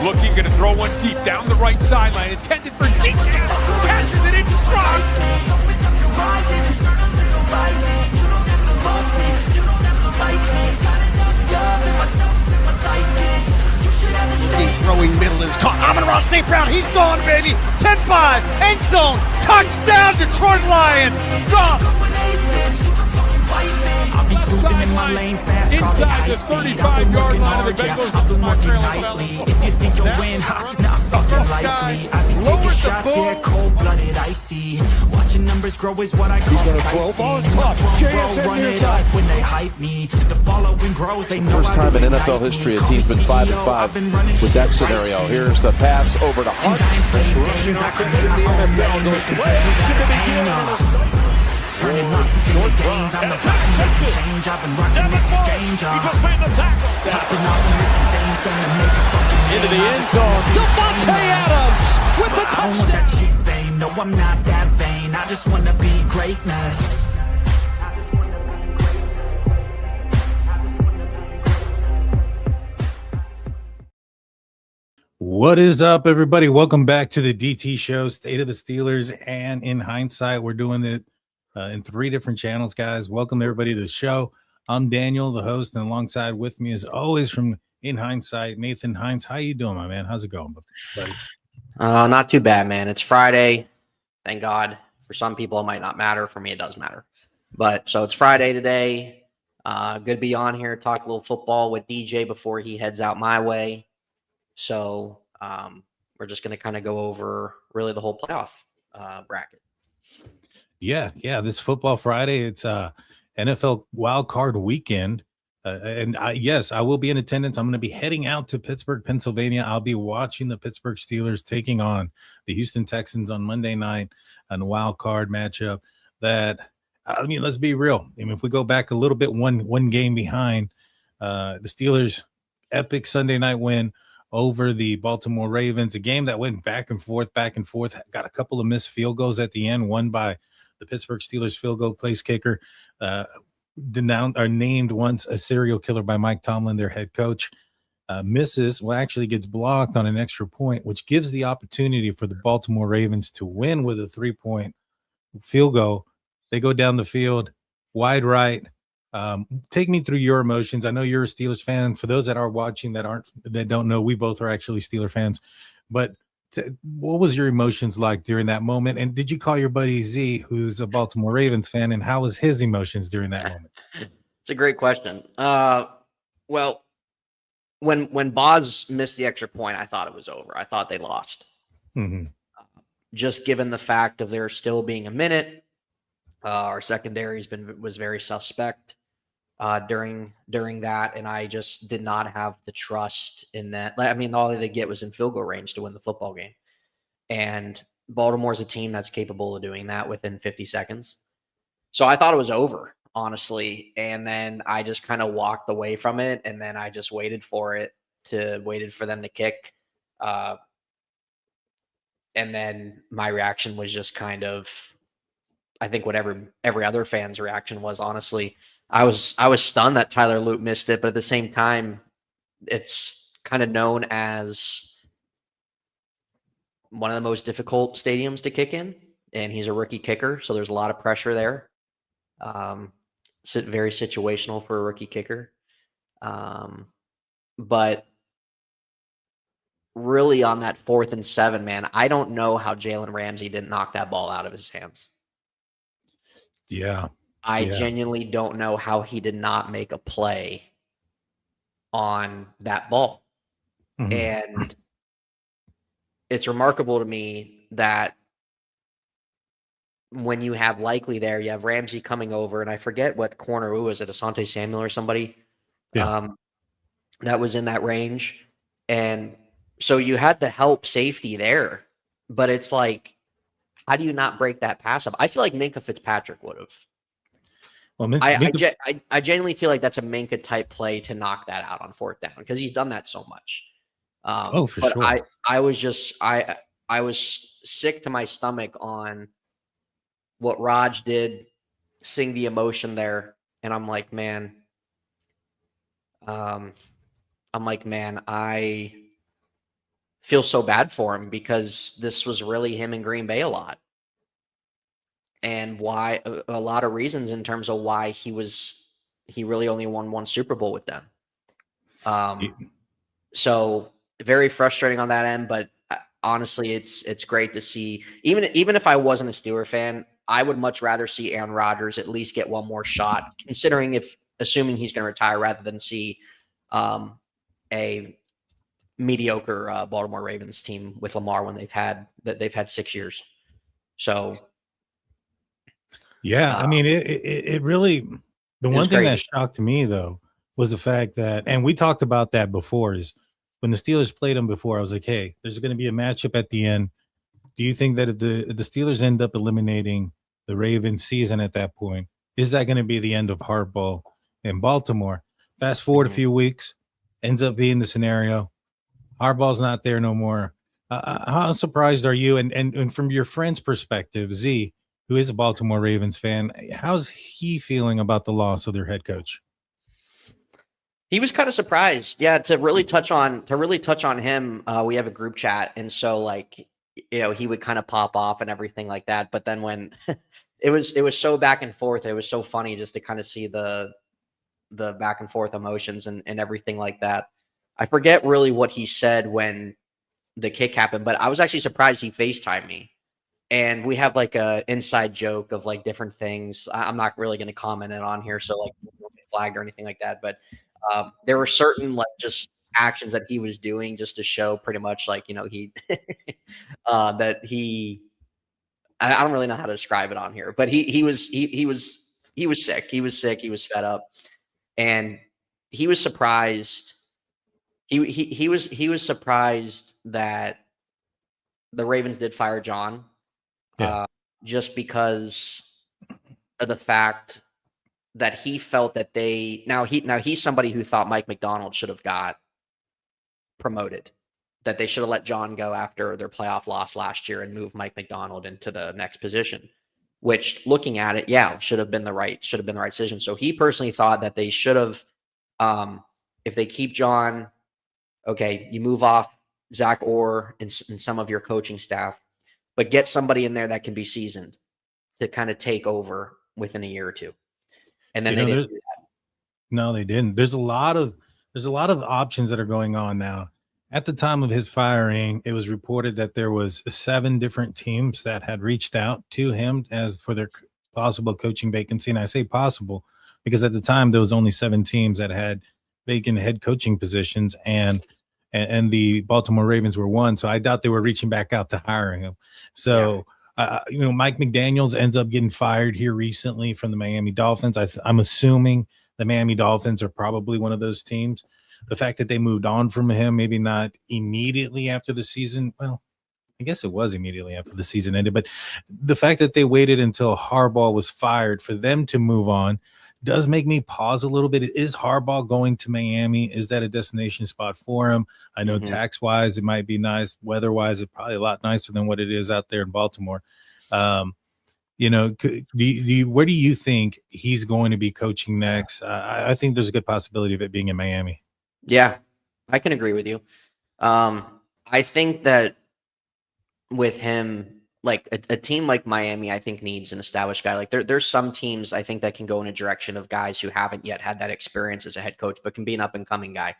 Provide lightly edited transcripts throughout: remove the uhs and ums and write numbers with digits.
Looking, going to throw one deep down the right sideline. Intended for deep. Catches it in stride. Throwing middle is caught. Amon-Ra St. Brown, he's gone, baby. 10-5, end zone, touchdown, Detroit Lions. Drop. I'll be cruising in my lane fast, inside the 35-yard line of the Bengals. I've been working nightly. If you think you'll win, not fucking likely. I've been taking shots, yeah, cold-blooded, icy. Watching numbers grow is what I call sightseeing. Run it up when they hype me. The following grows, they know. First time in NFL history a team's been 5-5 with that scenario. Here's the pass over to Hunt. Best rushing offense in the NFL goes to play. Turning losses into gains, I'm the best in making change. I've been rocking this exchange. Popping off and risking things, gonna make a fucking name. Into the end zone, Devontae Adams with the touchdown. I want that shit fame, no I'm not that vain. I just wanna be greatness. What is up, everybody? Welcome back to the DT show, State of the Steelers. And in hindsight, we're doing it in 3 different channels, guys. Welcome everybody to the show. I'm Daniel, the host, and alongside with me, as always, from In Hindsight, Nathan Hines. How you doing, my man? How's it going, buddy? Not too bad, man. It's Friday. Thank God. For some people, it might not matter. For me, it does matter. But so it's Friday today. Good to be on here, talk a little football with DJ before he heads out my way. So we're just going to kind of go over really the whole playoff bracket. Yeah. This Football Friday, it's NFL Wildcard weekend. And yes, I will be in attendance. I'm going to be heading out to Pittsburgh, Pennsylvania. I'll be watching the Pittsburgh Steelers taking on the Houston Texans on Monday night on a Wildcard matchup. That, I mean, let's be real. I mean, if we go back a little bit, one game behind, the Steelers' epic Sunday night win over the Baltimore Ravens, a game that went back and forth, got a couple of missed field goals at the end, won by the Pittsburgh Steelers field goal place kicker, named once a serial killer by Mike Tomlin, their head coach, actually gets blocked on an extra point, which gives the opportunity for the Baltimore Ravens to win with a 3-point field goal. They go down the field, wide right. Take me through your emotions. I know you're a Steelers fan. For those that are watching that don't know, we both are actually Steeler fans. But what was your emotions like during that moment? And did you call your buddy Z, who's a Baltimore Ravens fan, and how was his emotions during that moment? It's a great question. Well, when Boz missed the extra point, I thought it was over. I thought they lost. Mm-hmm. Just given the fact of there still being a minute, our secondary was very suspect during that, and I just did not have the trust in that. I mean, all they get was in field goal range to win the football game, and Baltimore's a team that's capable of doing that within 50 seconds. So I thought it was over, honestly, and then I just kind of walked away from it, and then I just waited for them to kick, and then my reaction was just kind of, I think what every other fan's reaction was, honestly. I was stunned that Tyler Loop missed it, but at the same time, it's kind of known as one of the most difficult stadiums to kick in, and he's a rookie kicker, so there's a lot of pressure there. Very situational for a rookie kicker. But really on that 4th and 7, man, I don't know how Jalen Ramsey didn't knock that ball out of his hands. Yeah. I genuinely don't know how he did not make a play on that ball. Mm-hmm. And it's remarkable to me that when you have Likely there, you have Ramsey coming over, and I forget what corner, who was it, Asante Samuel or somebody that was in that range. And so you had the help safety there, but it's like, how do you not break that pass up? I feel like Minkah Fitzpatrick would have. Well, I genuinely feel like that's a Minkah type play to knock that out on 4th down, because he's done that so much. For sure. I was sick to my stomach on what Raj did, sing the emotion there, and I'm like, man, I feel so bad for him because this was really him in Green Bay a lot. And why a lot of reasons in terms of why he really only won one Super Bowl with them. So very frustrating on that end, but honestly, it's great to see. Even if I wasn't a Steeler fan, I would much rather see Aaron Rodgers at least get one more shot, assuming he's going to retire, rather than see a mediocre Baltimore Ravens team with Lamar when they've had 6 years. So, yeah, I mean, it really. The one thing that shocked me though was the fact that, and we talked about that before, is when the Steelers played them before, I was like, hey, there's going to be a matchup at the end. Do you think that if the Steelers end up eliminating the Ravens season at that point, is that going to be the end of hardball in Baltimore? Fast forward a few weeks, ends up being the scenario. Hardball's not there no more. How surprised are you? And from your friend's perspective, Z, who is a Baltimore Ravens fan, how's he feeling about the loss of their head coach? He was kind of surprised. Yeah, to really touch on him, we have a group chat, and so like, you know, he would kind of pop off and everything like that. But then when it was so back and forth, it was so funny just to kind of see the back and forth emotions and everything like that. I forget really what he said when the kick happened, but I was actually surprised he FaceTimed me. And we have like a inside joke of like different things. I'm not really going to comment it on here, so like don't get flagged or anything like that. But there were certain like just actions that he was doing just to show pretty much like, you know, he that he I don't really know how to describe it on here, but he was sick. He was sick. He was fed up, and he was surprised. He was surprised that the Ravens did fire John. Yeah. Just because of the fact that he felt that he's somebody who thought Mike McDonald should have got promoted, that they should have let John go after their playoff loss last year and move Mike McDonald into the next position, which looking at it, yeah, should have been the right decision. So he personally thought that they should have, if they keep John, okay, you move off Zach Orr and some of your coaching staff, but get somebody in there that can be seasoned to kind of take over within a year or two. And then they didn't do that. No, they didn't. There's a lot of options that are going on now. At the time of his firing, it was reported that there was 7 different teams that had reached out to him as for their possible coaching vacancy. And I say possible because at the time there was only 7 teams that had vacant head coaching positions, and the Baltimore Ravens were one. So I doubt they were reaching back out to hiring him. So, you know, Mike McDaniels ends up getting fired here recently from the Miami Dolphins. I'm assuming the Miami Dolphins are probably one of those teams. The fact that they moved on from him, maybe not immediately after the season. Well, I guess it was immediately after the season ended, but the fact that they waited until Harbaugh was fired for them to move on does make me pause a little bit. Is Harbaugh going to Miami? Is that a destination spot for him? I know tax-wise it might be nice. Weather-wise, it's probably a lot nicer than what it is out there in Baltimore. You know, where do you think he's going to be coaching next? I think there's a good possibility of it being in Miami. Yeah, I can agree with you. I think that with him, like a team like Miami, I think needs an established guy. Like there's some teams I think that can go in a direction of guys who haven't yet had that experience as a head coach, but can be an up and coming guy.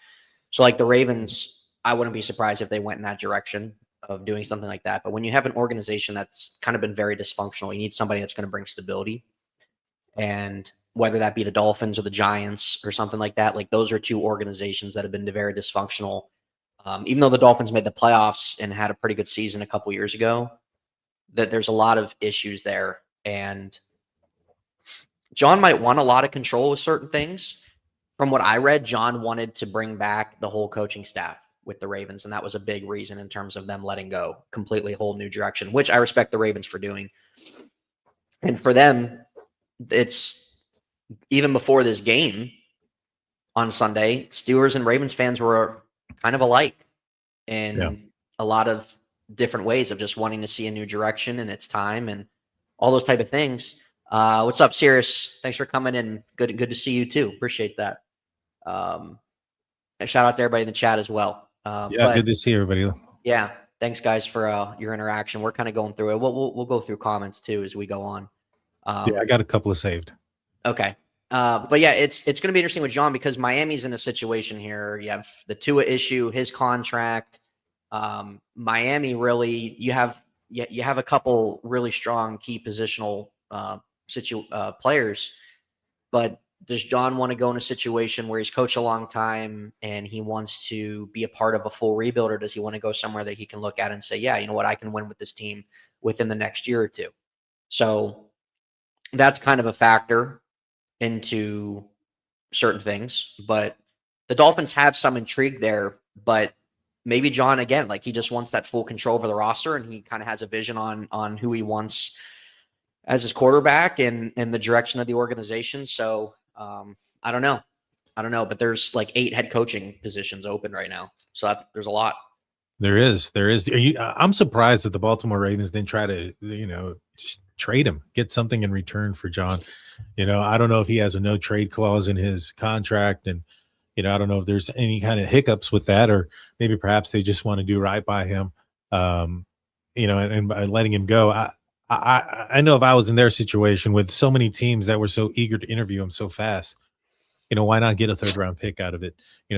So like the Ravens, I wouldn't be surprised if they went in that direction of doing something like that. But when you have an organization that's kind of been very dysfunctional, you need somebody that's going to bring stability. And whether that be the Dolphins or the Giants or something like that, like those are 2 organizations that have been very dysfunctional. Even though the Dolphins made the playoffs and had a pretty good season a couple years ago, that there's a lot of issues there. And John might want a lot of control with certain things. From what I read, John wanted to bring back the whole coaching staff with the Ravens, and that was a big reason in terms of them letting go completely a whole new direction, which I respect the Ravens for doing. And for them, it's even before this game on Sunday, Steelers and Ravens fans were kind of alike in a lot of different ways of just wanting to see a new direction and it's time and all those type of things. What's up, Sirius? Thanks for coming in. Good to see you too. Appreciate that. A shout out to everybody in the chat as well. Good to see everybody. Yeah. Thanks, guys, for your interaction. We're kind of going through it. We'll go through comments too as we go on. Yeah, I got a couple of saved. Okay. But yeah, it's going to be interesting with John because Miami's in a situation here. You have the Tua issue, his contract. Miami really, you have a couple really strong key positional players, but does John want to go in a situation where he's coached a long time and he wants to be a part of a full rebuild, or does he want to go somewhere that he can look at and say, yeah, you know what, I can win with this team within the next year or two? So that's kind of a factor into certain things, but the Dolphins have some intrigue there, but maybe John, again, like he just wants that full control over the roster and he kind of has a vision on who he wants as his quarterback and the direction of the organization. So I don't know, but there's like 8 head coaching positions open right now. So there's a lot. There is. I'm surprised that the Baltimore Ravens didn't try to, just trade him, get something in return for John. I don't know if he has a no trade clause in his contract, and I don't know if there's any kind of hiccups with that, or maybe perhaps they just want to do right by him, and by letting him go. I know if I was in their situation with so many teams that were so eager to interview him so fast, why not get a 3rd round pick out of it?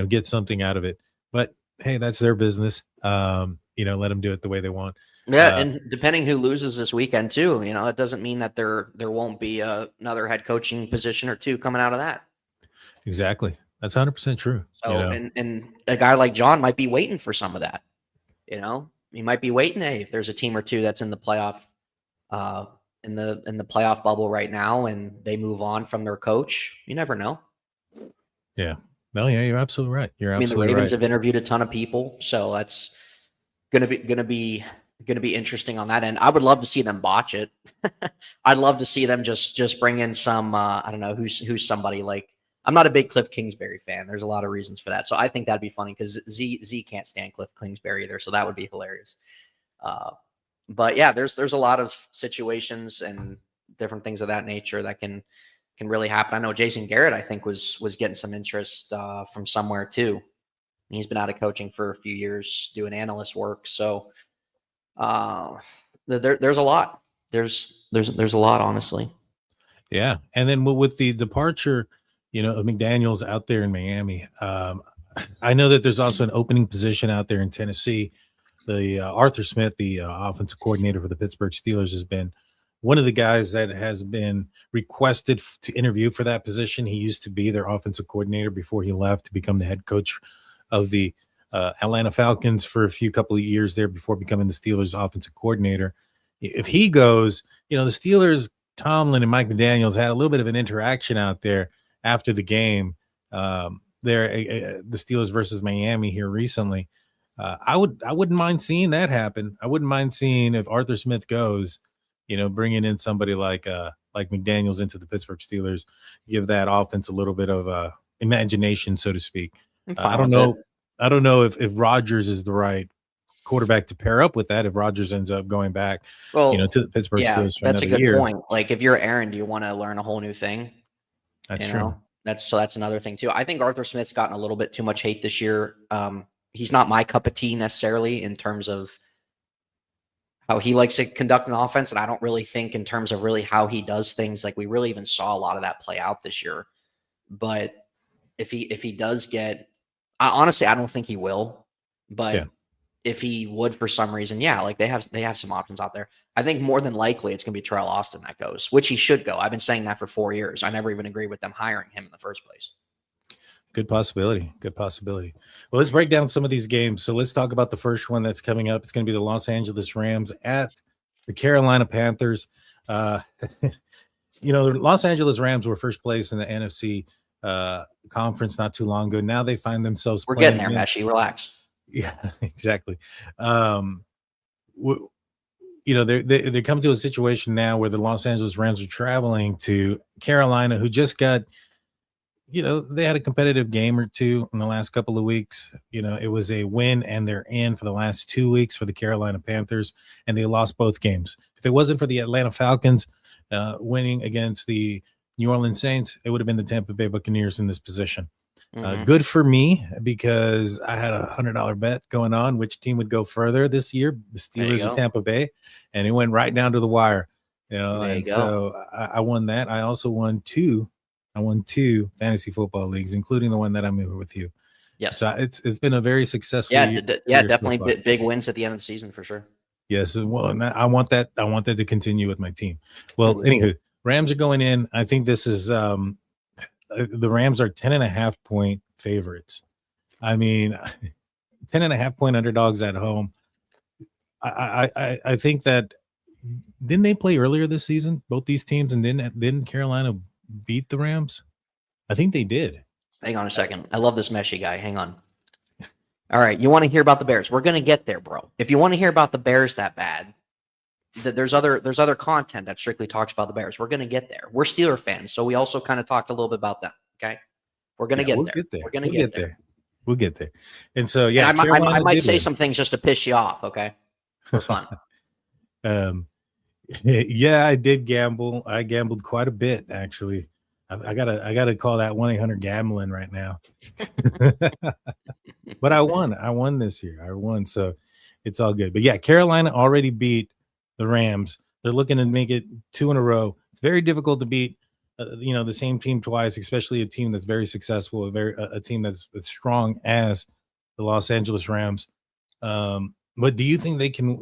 Get something out of it. But hey, that's their business. Let them do it the way they want. Yeah, and depending who loses this weekend too, that doesn't mean that there won't be another head coaching position or two coming out of that. Exactly. That's 100% true. So, and a guy like John might be waiting for some of that. He might be waiting. Hey, if there's a team or two that's in the playoff, in the playoff bubble right now, and they move on from their coach, you never know. Yeah. No, yeah, you're absolutely right. The Ravens have interviewed a ton of people, so that's gonna be interesting on that end. I would love to see them botch it. I'd love to see them just bring in some I don't know who's somebody like. I'm not a big Cliff Kingsbury fan. There's a lot of reasons for that. So I think that'd be funny because Z can't stand Cliff Kingsbury either. So that would be hilarious. But yeah, there's a lot of situations and different things of that nature that can really happen. I know Jason Garrett, I think, was getting some interest from somewhere too. He's been out of coaching for a few years doing analyst work. So there's a lot. There's a lot, honestly. Yeah. And then with the departure, of McDaniels out there in Miami, I know that there's also an opening position out there in Tennessee. The Arthur Smith, the offensive coordinator for the Pittsburgh Steelers, has been one of the guys that has been requested to interview for that position. He used to be their offensive coordinator before he left to become the head coach of the Atlanta Falcons for a couple of years there before becoming the Steelers offensive coordinator. If he goes, the Steelers, Tomlin and Mike McDaniels had a little bit of an interaction out there after the game the Steelers versus Miami here recently. I wouldn't mind seeing that happen. I wouldn't mind seeing if Arthur Smith goes, bringing in somebody like McDaniels into the Pittsburgh Steelers, give that offense a little bit of imagination, so to speak. I don't know if Rodgers is the right quarterback to pair up with that. If Rodgers ends up going back, to the Pittsburgh Steelers for that's another a good year. point. Like if you're Aaron, do you want to learn a whole new thing? That's true. That's another thing too. I think Arthur Smith's gotten a little bit too much hate this year. He's not my cup of tea necessarily in terms of how he likes to conduct an offense. And I don't really think in terms of really how he does things, like we really even saw a lot of that play out this year. But if he does honestly, I don't think he will, but if he would for some reason, like they have some options out there. I think more than likely it's going to be Terrell Austin that goes, which he should go. I've been saying that for 4 years. I never even agreed with them hiring him in the first place. Good possibility. Well, let's break down some of these games. So let's talk about the first one that's coming up. It's going to be the Los Angeles Rams at the Carolina Panthers. The Los Angeles Rams were first place in the NFC conference not too long ago. Now they find themselves. We're getting there, Messi. Relax. Yeah, exactly. They come to a situation now where the Los Angeles Rams are traveling to Carolina, who just got, they had a competitive game or two in the last couple of weeks. It was a win and they're in for the last 2 weeks for the Carolina Panthers, and they lost both games. If it wasn't for the Atlanta Falcons winning against the New Orleans Saints, it would have been the Tampa Bay Buccaneers in this position. Good for me because I had $100 bet going on which team would go further this year, the Steelers of Tampa Bay, and it went right down to the wire. So I won that. I also won two fantasy football leagues, including the one that I'm in with you. Yes. So it's been a very successful year. Definitely so big wins at the end of the season for sure. Yes, well, and I want that to continue with my team. Well, anywho, Rams are going in. I think this is the Rams are 10.5 point favorites. I mean, 10.5 point underdogs at home. I think that didn't they play earlier this season, both these teams, and didn't Carolina beat the Rams? I think they did. Hang on a second. I love this Meshy guy. Hang on. All right, you want to hear about the Bears? We're gonna get there, bro. If you want to hear about the Bears that bad, there's other content that strictly talks about the Bears. We're gonna get there. We're Steeler fans, so we also kind of talked a little bit about them. Okay, we're gonna get there. We're gonna get there. We'll get there. And so yeah, and I might say some things just to piss you off. Okay, for fun. Yeah, I did gamble. I gambled quite a bit, actually. I gotta call that 1-800 gambling right now. But I won this year. I won, so it's all good. But yeah, Carolina already beat the Rams. They're looking to make it 2 in a row. It's very difficult to beat the same team twice, especially a team that's very successful, a team that's as strong as the Los Angeles Rams. But do you think they can,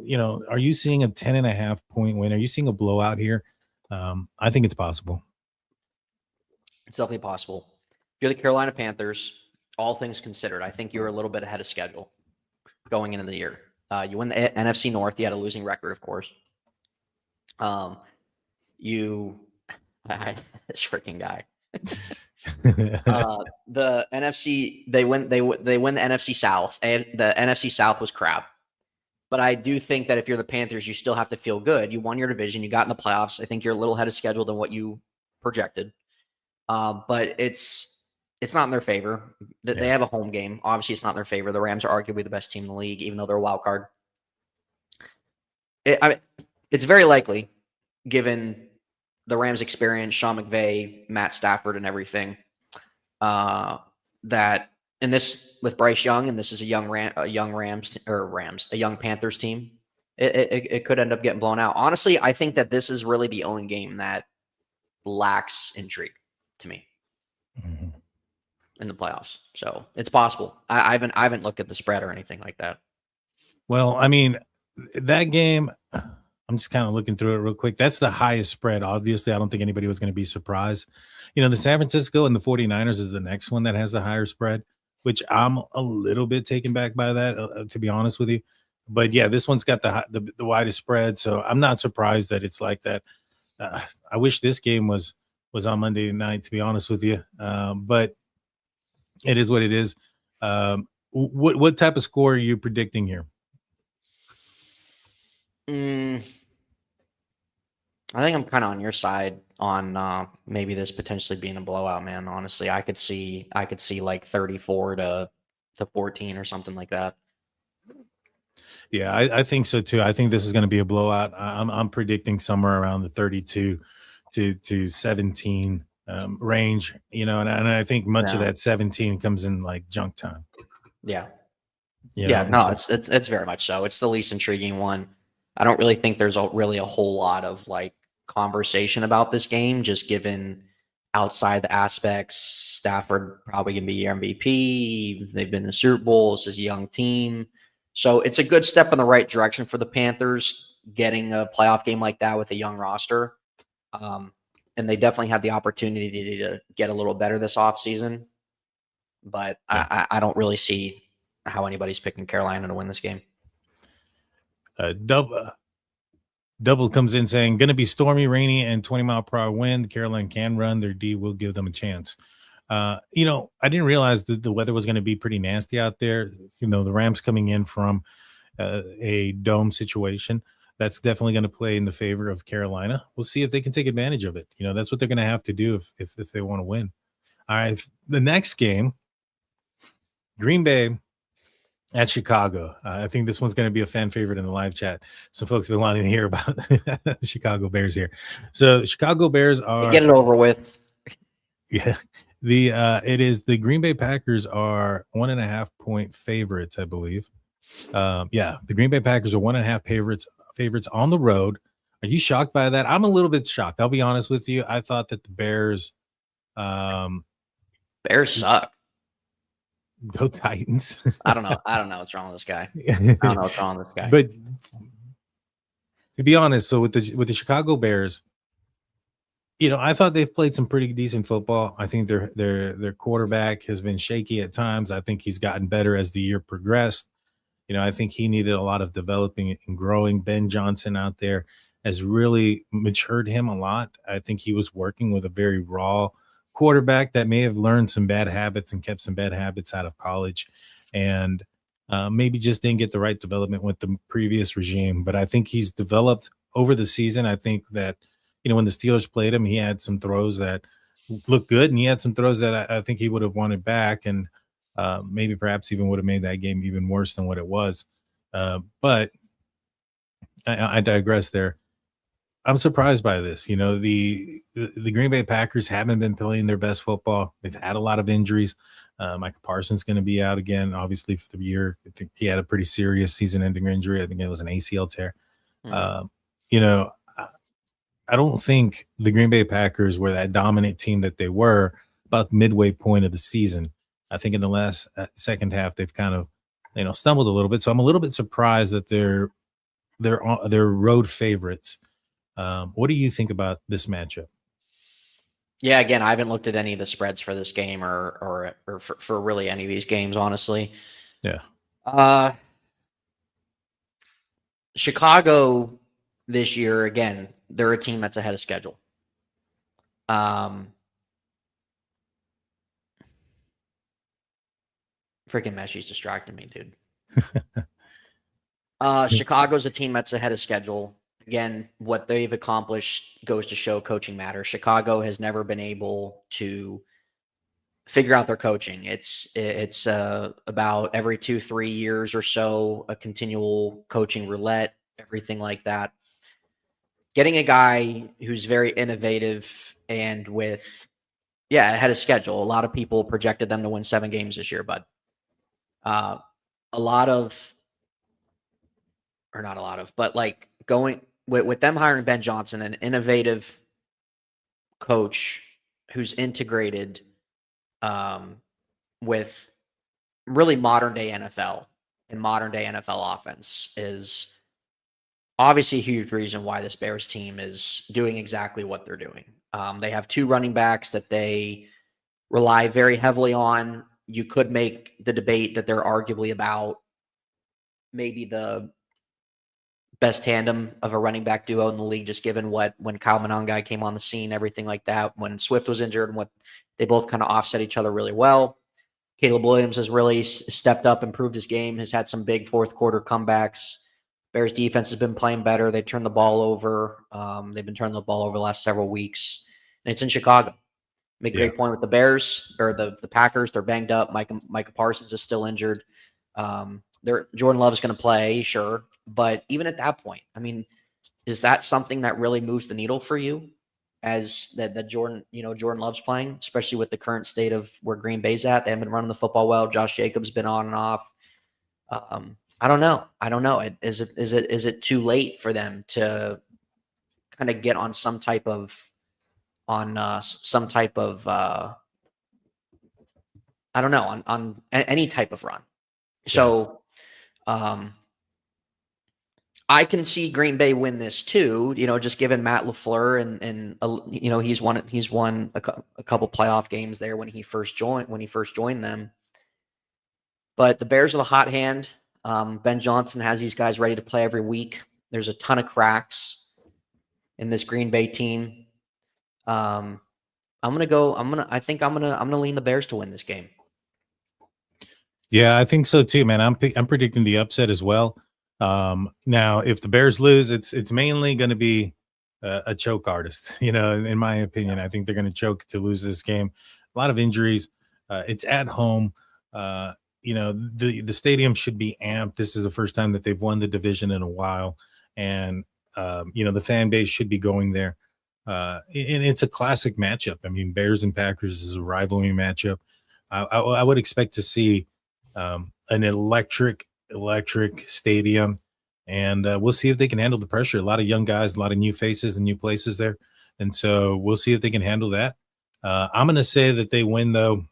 are you seeing a 10.5 point win? Are you seeing a blowout here? I think it's possible. It's definitely possible. If you're the Carolina Panthers, all things considered, I think you're a little bit ahead of schedule going into the year. You win the NFC North. You had a losing record, of course. This freaking guy. The NFC, they win the NFC South. The NFC South was crap. But I do think that if you're the Panthers, you still have to feel good. You won your division. You got in the playoffs. I think you're a little ahead of schedule than what you projected. But it's not in their favor. They have a home game. Obviously, it's not in their favor. The Rams are arguably the best team in the league, even though they're a wild card. It's very likely, given the Rams' experience, Sean McVay, Matt Stafford, and everything, that and this with Bryce Young, and this is a young Panthers team. It could end up getting blown out. Honestly, I think that this is really the only game that lacks intrigue to me in the playoffs. So it's possible. I haven't looked at the spread or anything like that. Well, I mean, that game, I'm just kind of looking through it real quick. That's the highest spread. Obviously, I don't think anybody was going to be surprised. The San Francisco and the 49ers is the next one that has the higher spread, which I'm a little bit taken back by that, to be honest with you. But yeah, this one's got the widest spread, so I'm not surprised that it's like that. I wish this game was on Monday night, to be honest with you. But it is what it is. What type of score are you predicting here? I think I'm kind of on your side on maybe this potentially being a blowout, man. Honestly, I could see like 34 to 14 or something like that. Yeah, I think so too. I think this is going to be a blowout. I'm predicting somewhere around the 32 to 17 range, and I think much of that 17 comes in like junk time. Yeah. It's very much so. It's the least intriguing one. I don't really think there's really a whole lot of like conversation about this game, just given outside the aspects. Stafford probably gonna be your MVP. They've been in the Super Bowl. This is a young team. So it's a good step in the right direction for the Panthers, getting a playoff game like that with a young roster. And they definitely have the opportunity to get a little better this offseason. But I don't really see how anybody's picking Carolina to win this game. Double comes in saying, going to be stormy, rainy, and 20-mile-per-hour wind. Carolina can run. Their D will give them a chance. I didn't realize that the weather was going to be pretty nasty out there. The Rams coming in from a dome situation. That's definitely going to play in the favor of Carolina. We'll see if they can take advantage of it. That's what they're going to have to do if they want to win. All right, the next game, Green Bay at Chicago. I think this one's going to be a fan favorite in the live chat. Some folks have been wanting to hear about the Chicago Bears here. So Chicago Bears are... Get it over with. Yeah. It is the Green Bay Packers are 1.5-point favorites, I believe. Yeah, the Green Bay Packers are 1.5 favorites on the road. Are you shocked by that? I'm a little bit shocked. I'll be honest with you. I thought that the Bears, Bears suck. go Titans. I don't know. I don't know what's wrong with this guy. I don't know what's wrong with this guy. But to be honest, so with the Chicago Bears, I thought they've played some pretty decent football. I think their quarterback has been shaky at times. I think he's gotten better as the year progressed. I think he needed a lot of developing and growing. Ben Johnson out there has really matured him a lot. I think he was working with a very raw quarterback that may have learned some bad habits and kept some bad habits out of college, and maybe just didn't get the right development with the previous regime. But I think he's developed over the season. I think that, when the Steelers played him, he had some throws that looked good, and he had some throws that I think he would have wanted back, and maybe perhaps even would have made that game even worse than what it was. But I digress there. I'm surprised by this. The Green Bay Packers haven't been playing their best football. They've had a lot of injuries. Micah Parsons going to be out again, obviously, for the year. I think he had a pretty serious season-ending injury. I think it was an ACL tear. I don't think the Green Bay Packers were that dominant team that they were about the midway point of the season. I think in the last second half, they've kind of, stumbled a little bit. So I'm a little bit surprised that they're road favorites. What do you think about this matchup? Yeah, again, I haven't looked at any of the spreads for this game or for really any of these games, honestly. Yeah. Chicago this year, again, they're a team that's ahead of schedule. Freaking Messi's distracting me, dude. Chicago's a team that's ahead of schedule. Again, what they've accomplished goes to show coaching matters. Chicago has never been able to figure out their coaching. It's about every 2-3 years or so, a continual coaching roulette, everything like that. Getting a guy who's very innovative and ahead of schedule. A lot of people projected them to win 7 games this year, but not a lot of, like going with them hiring Ben Johnson, an innovative coach who's integrated with really modern day NFL and modern day NFL offense is obviously a huge reason why this Bears team is doing exactly what they're doing. They have 2 running backs that they rely very heavily on. You could make the debate that they're arguably about maybe the best tandem of a running back duo in the league, just given when Kyle Monangai came on the scene, everything like that, when Swift was injured, and what they both kind of offset each other really well. Caleb Williams has really stepped up, improved his game, has had some big fourth quarter comebacks. Bears defense has been playing better. They turned the ball over. They've been turning the ball over the last several weeks, and it's in Chicago. Make a great point with the Bears or the Packers. They're banged up. Micah Parsons is still injured. Jordan Love is going to play, sure, but even at that point, I mean, is that something that really moves the needle for you? As that Jordan Love's playing, especially with the current state of where Green Bay's at. They haven't been running the football well. Josh Jacobs been on and off. I don't know. Is it too late for them to kind of get on some type of I don't know, on any type of run. So I can see Green Bay win this too, just given Matt LaFleur and he's won a couple playoff games there when he first joined them. But the Bears are the hot hand. Ben Johnson has these guys ready to play every week. There's a ton of cracks in this Green Bay team. I think I'm gonna lean the Bears to win this game. Yeah, I think so too, man. I'm predicting the upset as well. Now, if the Bears lose, it's mainly going to be a choke artist. In my opinion, I think they're going to choke to lose this game. A lot of injuries. It's at home. The stadium should be amped. This is the first time that they've won the division in a while, and the fan base should be going there. And it's a classic matchup. I mean, Bears and Packers is a rivalry matchup. I would expect to see an electric stadium, and we'll see if they can handle the pressure. A lot of young guys, a lot of new faces and new places there, and so we'll see if they can handle that. I'm going to say that they win, though,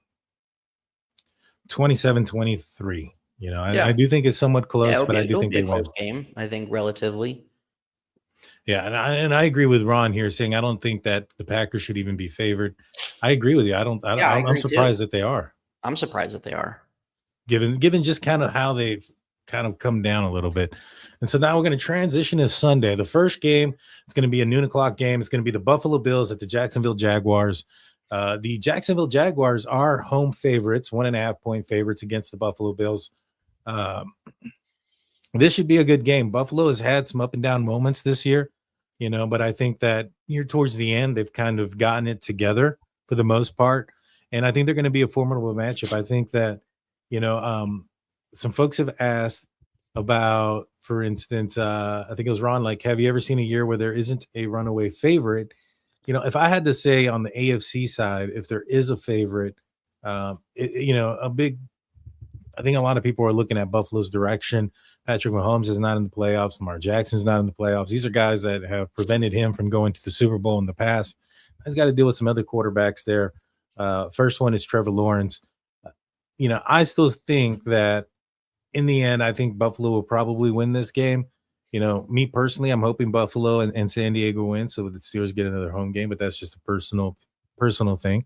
27-23. You know, I do think it's somewhat close, but I do think they win. Game, I think, relatively. Yeah, and I agree with Ron here, saying I don't think that the Packers should even be favored. I agree with you. I'm surprised that they are. I'm surprised that they are. Given just kind of how they've kind of come down a little bit. And so now we're going to transition to Sunday. The first game, it's going to be a noon o'clock game. It's going to be the Buffalo Bills at the Jacksonville Jaguars. The Jacksonville Jaguars are home favorites, 1.5-point favorites against the Buffalo Bills. This should be a good game. Buffalo has had some up and down moments this year, you know, but I think that near towards the end, they've kind of gotten it together for the most part. And I think they're going to be a formidable matchup. I think that, you know, some folks have asked about, for instance, I think it was Ron, like, have you ever seen a year where there isn't a runaway favorite? You know, if I had to say on the AFC side, if there is a favorite, you know, I think a lot of people are looking at Buffalo's direction. Patrick Mahomes is not in the playoffs. Lamar Jackson's not in the playoffs. These are guys that have prevented him from going to the Super Bowl in the past. He's got to deal with some other quarterbacks there. First one is Trevor Lawrence. You know, I still think that in the end, I think Buffalo will probably win this game. You know, me personally, I'm hoping Buffalo and San Diego win, so the Steelers get another home game, but that's just a personal thing.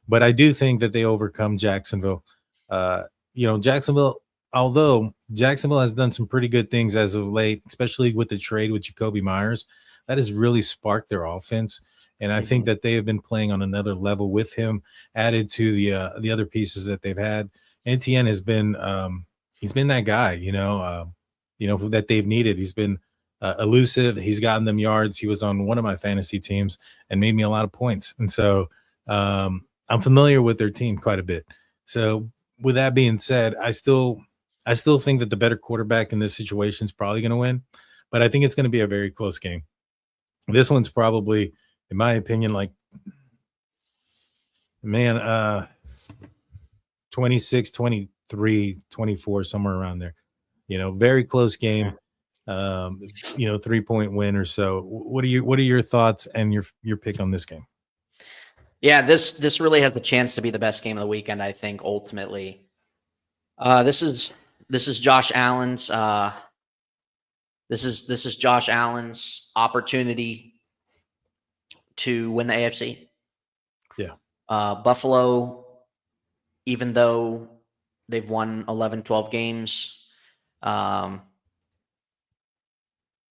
But I do think that they overcome Jacksonville. You know, Jacksonville, although Jacksonville has done some pretty good things as of late, especially with the trade with Jacoby Myers, that has really sparked their offense. And I think that they have been playing on another level with him, added to the other pieces that they've had. Etienne has been he's been that guy, you know, that they've needed. He's been elusive. He's gotten them yards. He was on one of my fantasy teams and made me a lot of points. And so I'm familiar with their team quite a bit. So with that being said, I still think that the better quarterback in this situation is probably going to win, but I think it's going to be a very close game. This one's probably, in my opinion, like, man, 26, 23, 24, somewhere around there. You know, very close game. You know, 3-point win or so. What are your thoughts and your pick on this game? Yeah, this really has the chance to be the best game of the weekend, I think, ultimately. This is Josh Allen's this is Josh Allen's opportunity to win the AFC. Yeah. Buffalo, even though they've won 11, 12 games,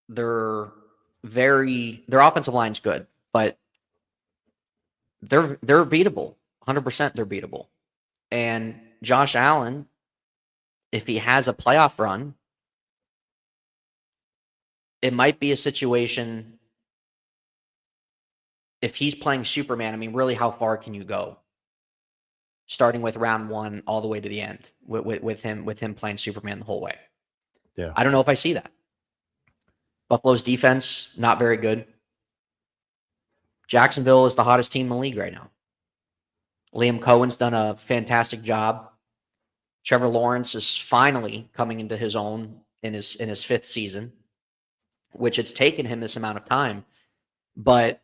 their offensive line's good, but they're beatable. 100% they're beatable. And Josh Allen, if he has a playoff run, it might be a situation, if he's playing Superman, I mean, really, how far can you go? Starting with round one all the way to the end with him playing Superman the whole way. Yeah. I don't know if I see that. Buffalo's defense, not very good. Jacksonville is the hottest team in the league right now. Liam Cohen's done a fantastic job. Trevor Lawrence is finally coming into his own in his fifth season, which it's taken him this amount of time. But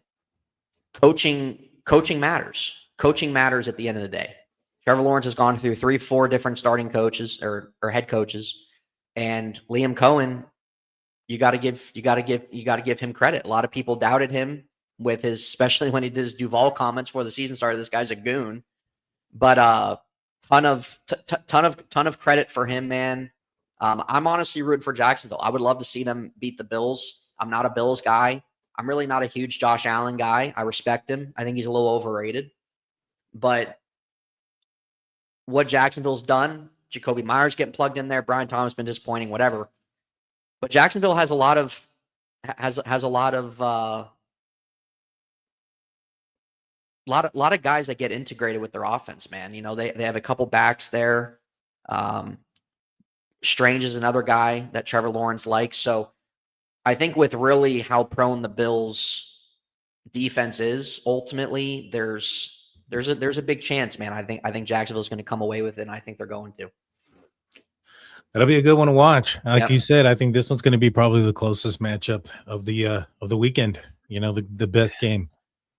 coaching matters. Coaching matters at the end of the day. Trevor Lawrence has gone through 3-4 different starting coaches or head coaches, and Liam Cohen, you got to give him credit. A lot of people doubted him with his, especially when he did his Duval comments before the season started. This guy's a goon, but ton of credit for him, man. I'm honestly rooting for Jacksonville. I would love to see them beat the Bills. I'm not a Bills guy. I'm really not a huge Josh Allen guy. I respect him. I think he's a little overrated. But what Jacksonville's done, Jacoby Myers getting plugged in there, Brian Thomas been disappointing, whatever. But Jacksonville has a lot of guys that get integrated with their offense, man. You know, they have a couple backs there. Strange is another guy that Trevor Lawrence likes. So I think with really how prone the Bills defense is, ultimately there's a big chance, man. I think Jacksonville's going to come away with it, and I think they're going to. That'll be a good one to watch. Like Yep. you said, I think this one's going to be probably the closest matchup of the weekend. The best game,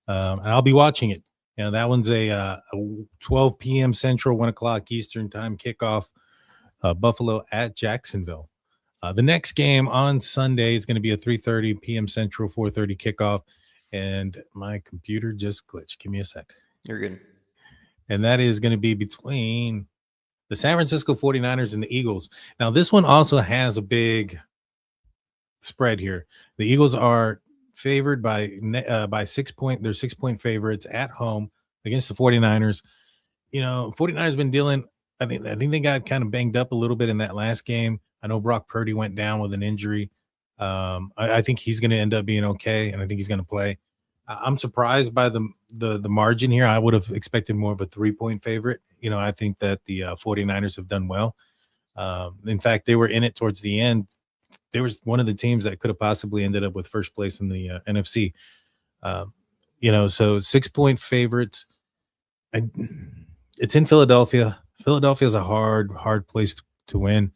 and I'll be watching it. That one's a 12 p.m. Central, 1 o'clock Eastern time kickoff. Buffalo at Jacksonville. The next game on Sunday is going to be a 3:30 p.m. Central, 4:30 kickoff. And my computer just glitched. Give me a sec. You're good. And that is going to be between the San Francisco 49ers and the Eagles. Now, this one also has a big spread here. The Eagles are favored by 6 point. They're 6-point favorites at home against the 49ers. 49ers been dealing. I think they got kind of banged up a little bit in that last game. I know Brock Purdy went down with an injury. I think he's going to end up being okay, and I think he's going to play. I'm surprised by the margin here. I would have expected more of a 3-point favorite. I think that the 49ers have done well. In fact, they were in it towards the end. They were one of the teams that could have possibly ended up with first place in the NFC. So 6-point favorites. It's in Philadelphia. Philadelphia is a hard place to win.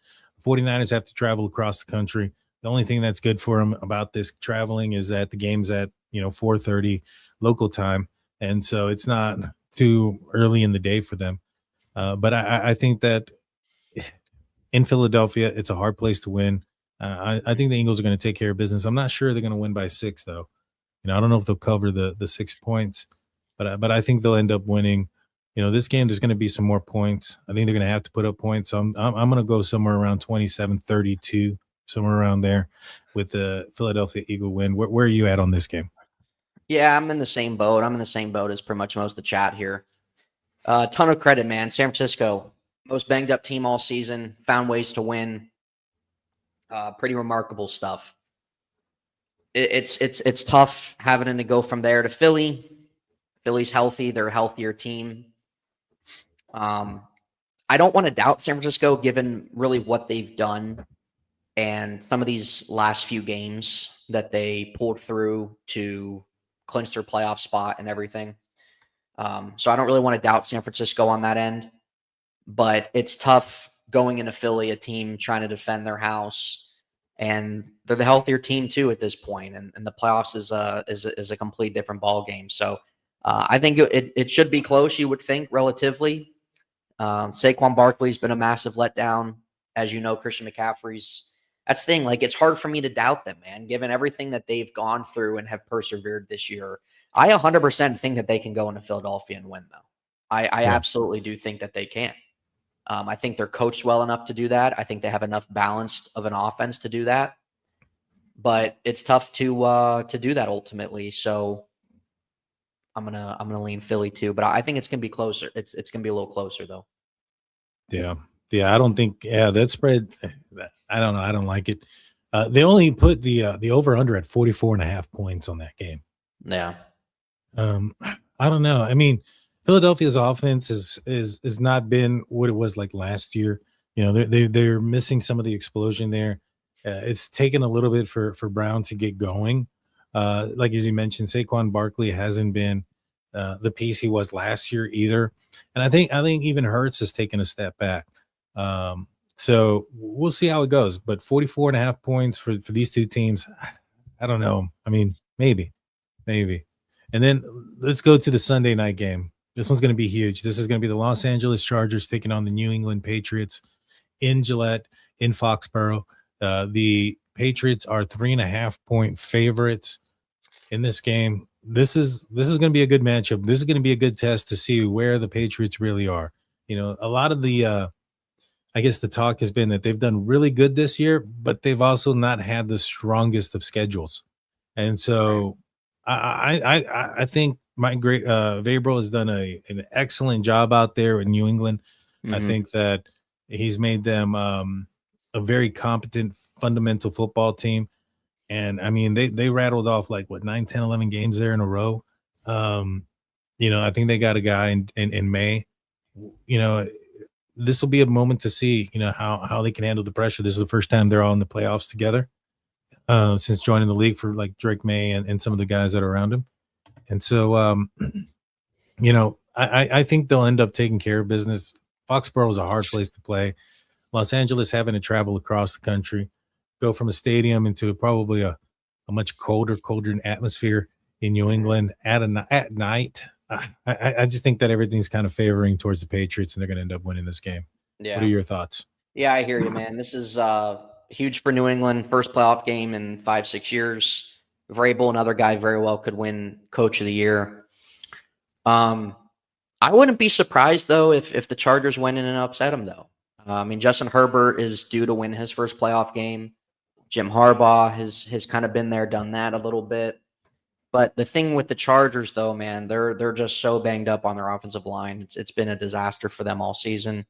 49ers have to travel across the country. The only thing that's good for them about this traveling is that the game's at 4:30 local time, and so it's not too early in the day for them. But I think that in Philadelphia, it's a hard place to win. I think the Eagles are going to take care of business. I'm not sure they're going to win by 6, though. I don't know if they'll cover the 6 points, but I think they'll end up winning. This game, there's going to be some more points. I think they're going to have to put up points. So I'm going to go somewhere around 27-32, somewhere around there with the Philadelphia Eagle win. Where are you at on this game? Yeah, I'm in the same boat. I'm in the same boat as pretty much most of the chat here. Ton of credit, man. San Francisco, most banged up team all season, found ways to win. Pretty remarkable stuff. It's tough having to go from there to Philly. Philly's healthy. They're a healthier team. I don't want to doubt San Francisco given really what they've done and some of these last few games that they pulled through to clinch their playoff spot and everything. So I don't really want to doubt San Francisco on that end, but it's tough going into Philly, a team trying to defend their house, and they're the healthier team too at this point, and the playoffs is a complete different ball game. So I think it should be close, you would think, relatively. Saquon Barkley's been a massive letdown. As you know, Christian McCaffrey's, that's the thing. Like, it's hard for me to doubt them, man, given everything that they've gone through and have persevered this year. I 100% think that they can go into Philadelphia and win, though. I absolutely do think that they can. I think they're coached well enough to do that. I think they have enough balance of an offense to do that. But it's tough to do that ultimately. So I'm gonna lean Philly too, but I think it's gonna be closer. It's gonna be a little closer though. Yeah. I don't think that spread. I don't know. I don't like it. They only put the over under at 44.5 points on that game. Yeah. I don't know. I mean, Philadelphia's offense is not been what it was like last year. They're missing some of the explosion there. It's taken a little bit for Brown to get going. Like as you mentioned, Saquon Barkley hasn't been the piece he was last year either. And I think even Hurts has taken a step back. So we'll see how it goes. But 44.5 points for these two teams, I don't know. I mean, maybe. And then let's go to the Sunday night game. This one's going to be huge. This is going to be the Los Angeles Chargers taking on the New England Patriots in Gillette, in Foxborough. The Patriots are 3.5-point favorites in this game. This is going to be a good matchup. This is going to be a good test to see where the Patriots really are. A lot of the I guess the talk has been that they've done really good this year, but they've also not had the strongest of schedules. And so I think Mike Vrabel has done an excellent job out there in New England. Mm-hmm. I think that he's made them a very competent, fundamental football team. And I mean, they rattled off 9, 10, 11 games there in a row. I think they got a guy in May. This will be a moment to see, how they can handle the pressure. This is the first time they're all in the playoffs together since joining the league for Drake May and some of the guys that are around him. And so, you know, I think they'll end up taking care of business. Foxborough is a hard place to play. Los Angeles having to travel across the country, go from a stadium into probably a much colder atmosphere in New England at night. I just think that everything's kind of favoring towards the Patriots, and they're going to end up winning this game. Yeah. What are your thoughts? Yeah, I hear you, man. This is huge for New England. First playoff game in 5-6 years. Vrabel, another guy, very well could win Coach of the Year. I wouldn't be surprised, though, if the Chargers went in and upset them, though. I mean, Justin Herbert is due to win his first playoff game. Jim Harbaugh has kind of been there, done that a little bit. But the thing with the Chargers, though, man, they're just so banged up on their offensive line. It's been a disaster for them all season.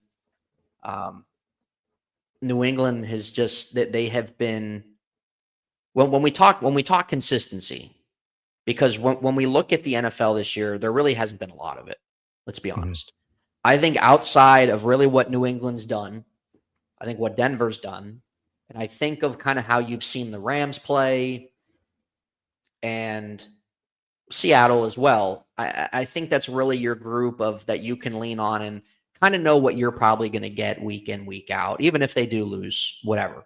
New England has just that they have been when we talk consistency, because when we look at the NFL this year, there really hasn't been a lot of it. Let's be honest. I think outside of really what New England's done, I think what Denver's done, and I think of kind of how you've seen the Rams play and Seattle as well. I think that's really your group of that you can lean on and kind of know what you're probably going to get week in, week out, even if they do lose, whatever.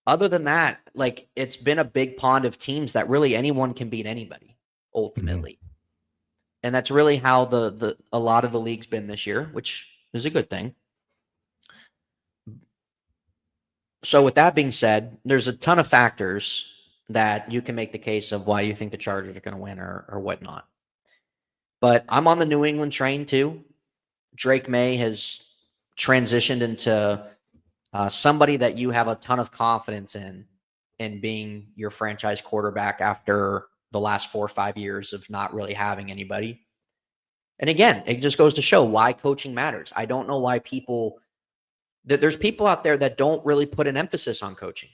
Other than that, like, it's been a big pond of teams that really anyone can beat anybody ultimately. And that's really how a lot of the league's been this year, which is a good thing. So with that being said, there's a ton of factors that you can make the case of why you think the Chargers are going to win or whatnot. But I'm on the New England train too. Drake May has transitioned into somebody that you have a ton of confidence in being your franchise quarterback after the last 4 or 5 years of not really having anybody. And again, it just goes to show why coaching matters. I don't know why there's people out there that don't really put an emphasis on coaching.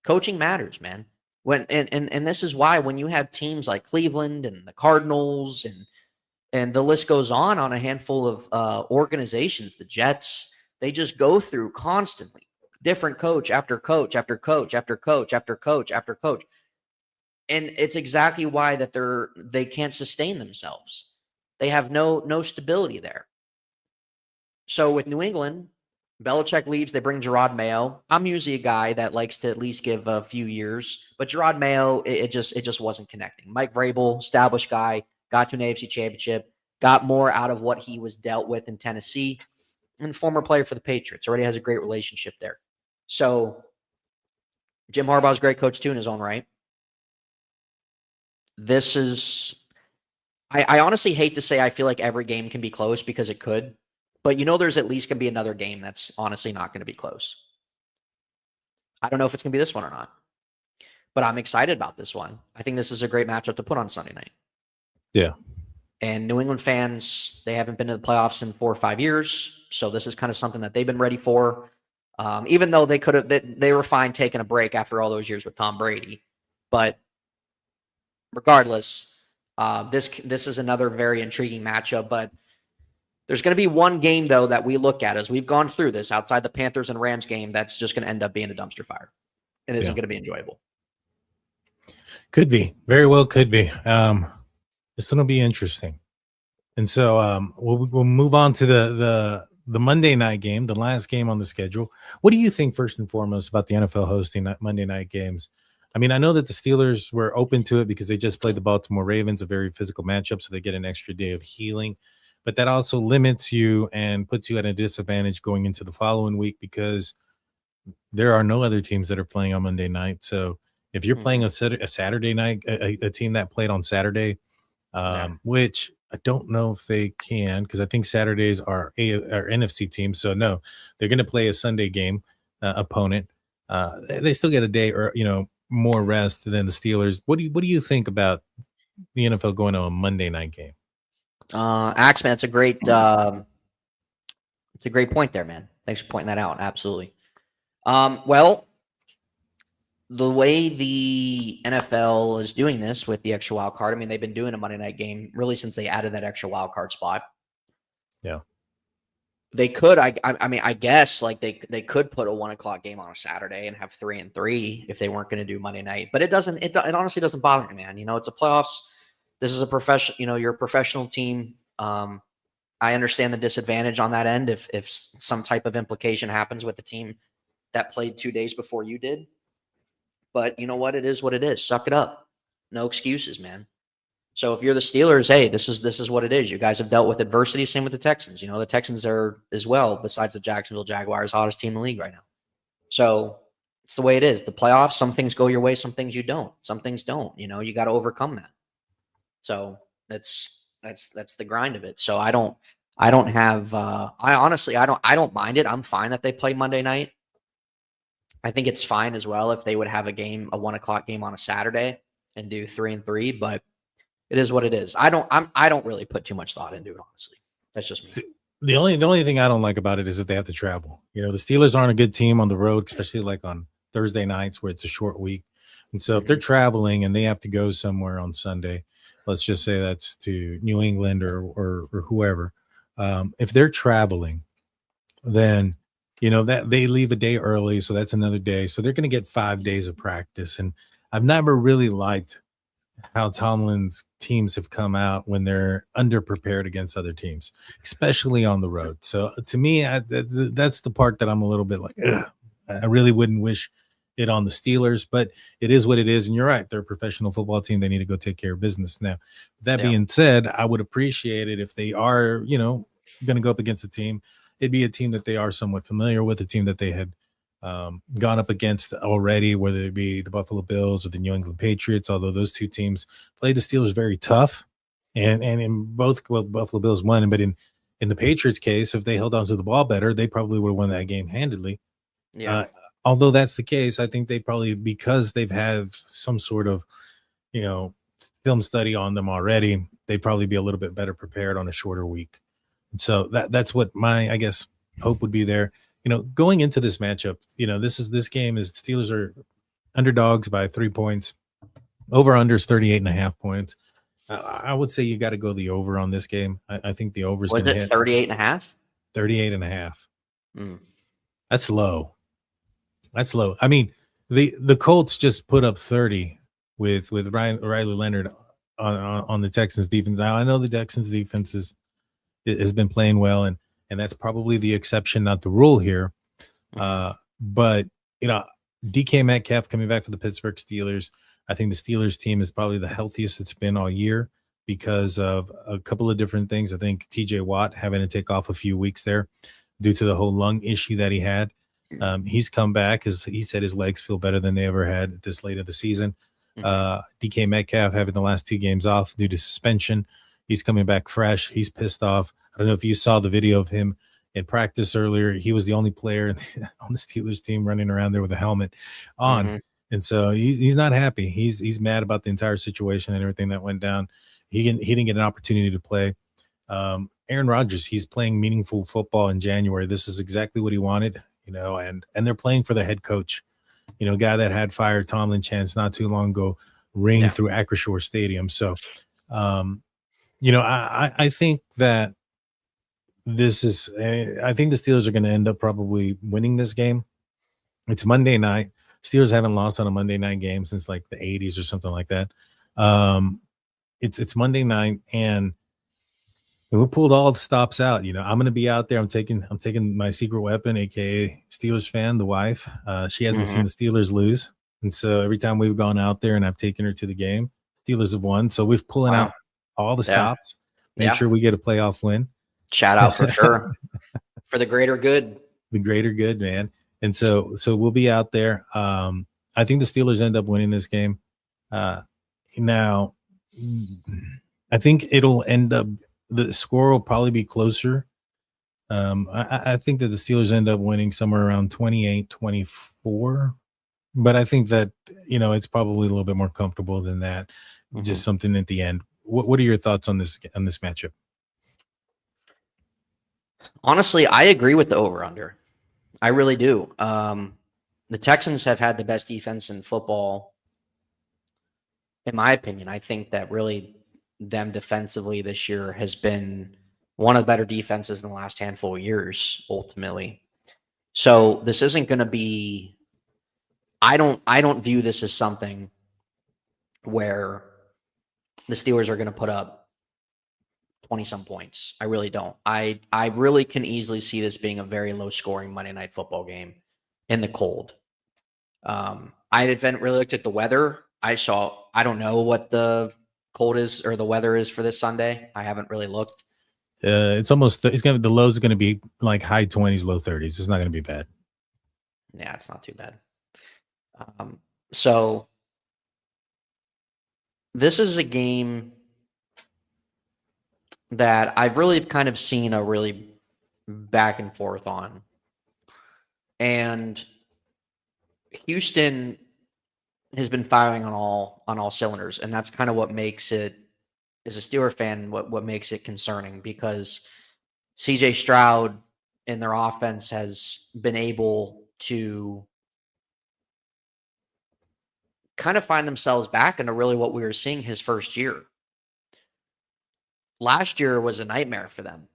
Coaching matters, man. And this is why when you have teams like Cleveland and the Cardinals and the list goes on a handful of organizations, the Jets, they just go through constantly different coach after coach after coach after coach after coach after coach. And it's exactly why that they can't sustain themselves. They have no stability there. So with New England, Belichick leaves, they bring Gerard Mayo. I'm usually a guy that likes to at least give a few years, but Gerard Mayo, it just wasn't connecting. Mike Vrabel, established guy, got to an AFC championship, got more out of what he was dealt with in Tennessee, and former player for the Patriots. Already has a great relationship there. So Jim Harbaugh's a great coach too in his own right. This is, I honestly hate to say I feel like every game can be close because it could, but there's at least going to be another game that's honestly not going to be close. I don't know if it's going to be this one or not, but I'm excited about this one. I think this is a great matchup to put on Sunday night. Yeah. And New England fans, they haven't been to the playoffs in 4 or 5 years, so this is kind of something that they've been ready for. Even though they were fine taking a break after all those years with Tom Brady, but regardless, this is another very intriguing matchup. But there's going to be one game though that we look at as we've gone through this outside the Panthers and Rams game that's just going to end up being a dumpster fire. It isn't going to be enjoyable. Could be, very well could be. It's going to be interesting. And so we'll move on to the Monday night game, the last game on the schedule. What do you think first and foremost about the NFL hosting Monday night games? I mean, I know that the Steelers were open to it because they just played the Baltimore Ravens, a very physical matchup, so they get an extra day of healing. But that also limits you and puts you at a disadvantage going into the following week because there are no other teams that are playing on Monday night. So if you're playing a Saturday night, a team that played on Saturday, which I don't know if they can because I think Saturdays are NFC teams. So no, they're going to play a Sunday game opponent. They still get a day or more rest than the Steelers. What do you think about the NFL going to a Monday night game? Axman, it's a great point there, man. Thanks for pointing that out. Absolutely. Well, the way the NFL is doing this with the extra wild card, I mean, they've been doing a Monday night game really since they added that extra wild card spot. Yeah. They could, I mean, I guess like they could put a 1 o'clock game on a Saturday and have 3 and 3 if they weren't going to do Monday night. But it honestly doesn't bother me, man. It's a playoffs. this is a professional, you're a professional team. I understand the disadvantage on that end if some type of implication happens with the team that played 2 days before you did. But you know what? It is what it is. Suck it up. No excuses, man. So if you're the Steelers, hey, this is what it is. You guys have dealt with adversity. Same with the Texans. The Texans are as well, besides the Jacksonville Jaguars, hottest team in the league right now. So it's the way it is. The playoffs, some things go your way, some things you don't. Some things don't. You got to overcome that. So that's the grind of it. So I don't mind it. I'm fine that they play Monday night. I think it's fine as well if they would have a 1:00 game on a Saturday and do 3-3, but it is what it is. I don't really put too much thought into it, honestly. That's just me. See, the only thing I don't like about it is if they have to travel. The Steelers aren't a good team on the road, especially like on Thursday nights where it's a short week. And so if they're traveling and they have to go somewhere on Sunday, let's just say that's to New England or whoever. If they're traveling, then that they leave a day early, so that's another day. So they're going to get 5 days of practice. And I've never really liked how Tomlin's teams have come out when they're underprepared against other teams, especially on the road. So to me, that's the part that I'm a little bit like, ugh. I really wouldn't wish it on the Steelers, but it is what it is. And you're right. They're a professional football team. They need to go take care of business. Now, that being said, I would appreciate it if they are, going to go up against a team. It'd be a team that they are somewhat familiar with, a team that they had gone up against already, whether it be the Buffalo Bills or the New England Patriots, although those two teams played the Steelers very tough. And in both, Buffalo Bills won. But in the Patriots case, if they held on to the ball better, they probably would have won that game handedly. Yeah. Although that's the case, I think they probably, because they've had some sort of, film study on them already, they'd probably be a little bit better prepared on a shorter week. And so that's what my, I guess, hope would be there. Going into this matchup, this game is Steelers are underdogs by 3 points. Over under is 38.5 points. I would say you got to go the over on this game. I think the over is going to hit 38.5. 38.5. That's low. That's low. I mean, the Colts just put up 30 with Riley Leonard on the Texans defense. Now I know the Texans defense has been playing well, and that's probably the exception, not the rule here. But DK Metcalf coming back for the Pittsburgh Steelers. I think the Steelers team is probably the healthiest it's been all year because of a couple of different things. I think TJ Watt having to take off a few weeks there due to the whole lung issue that he had. He's come back, as he said, his legs feel better than they ever had at this late of the season. DK Metcalf having the last 2 games off due to suspension. He's coming back fresh. He's pissed off. I don't know if you saw the video of him in practice earlier. He was the only player on the Steelers team running around there with a helmet on. And so he's not happy. He's mad about the entire situation and everything that went down. He didn't get an opportunity to play. Aaron Rodgers, he's playing meaningful football in January. This is exactly what he wanted, and they're playing for the head coach, guy that had fired Tomlin chance not too long ago ring through Acrisure Stadium. So, I think that I think the Steelers are going to end up probably winning this game. It's Monday night. Steelers haven't lost on a Monday night game since like the 80s or something like that. It's Monday night, and we pulled all the stops out. I'm going to be out there. I'm taking my secret weapon, aka Steelers fan, the wife. She hasn't seen the Steelers lose, and so every time we've gone out there and I've taken her to the game, Steelers have won. So we've pulling out all the stops. Make sure we get a playoff win. Shout out for sure. For the greater good. The greater good, man. And so we'll be out there. I think the Steelers end up winning this game. Now, I think it'll end up, the score will probably be closer. I think that the Steelers end up winning somewhere around 28-24. But I think that, it's probably a little bit more comfortable than that. Just something at the end. What are your thoughts on this matchup? Honestly, I agree with the over-under. I really do. The Texans have had the best defense in football, in my opinion. I think that really them defensively this year has been one of the better defenses in the last handful of years, ultimately. So this isn't going to be, I don't view this as something where the Steelers are going to put up 20-some points. I really don't. I really can easily see this being a very low-scoring Monday Night Football game in the cold. I haven't really looked at the weather. I don't know what the cold is or the weather is for this Sunday. I haven't really looked. The low's going to be like high 20s, low 30s. It's not going to be bad. Yeah, it's not too bad. So this is a game that I've really kind of seen a really back and forth on. And Houston has been firing on all cylinders, and that's kind of what makes it, as a Steeler fan, what makes it concerning, because CJ Stroud in their offense has been able to kind of find themselves back into really what we were seeing his first year. Last year was a nightmare for them.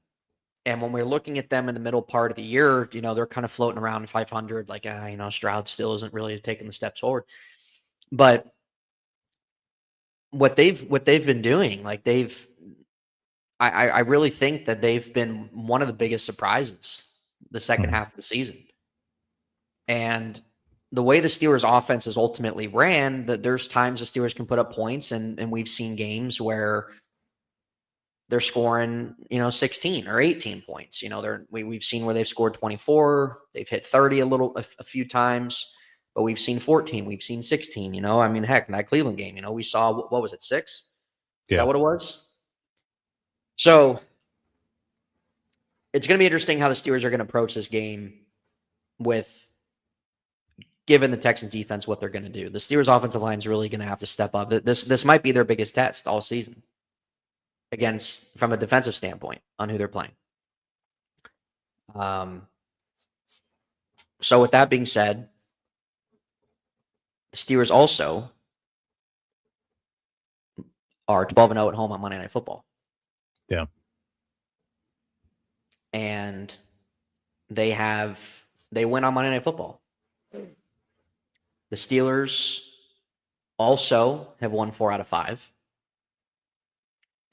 And when we're looking at them in the middle part of the year, they're kind of floating around 500, like, Stroud still isn't really taking the steps forward. But what they've been doing, like I really think that they've been one of the biggest surprises the second half of the season. And the way the Steelers offense is ultimately ran, that there's times the Steelers can put up points, and we've seen games where they're scoring, 16 or 18 points. We've seen where they've scored 24, they've hit 30 a few times, but we've seen 14, we've seen 16. Heck, in that Cleveland game, we saw, what was it, 6? Is that what it was? So it's going to be interesting how the Steelers are going to approach this game given the Texans defense, what they're going to do. The Steelers offensive line is really going to have to step up. This might be their biggest test all season, from a defensive standpoint, on who they're playing. So with that being said, the Steelers also are 12-0 at home on Monday Night Football. Yeah. And they win on Monday Night Football. The Steelers also have won 4 out of 5.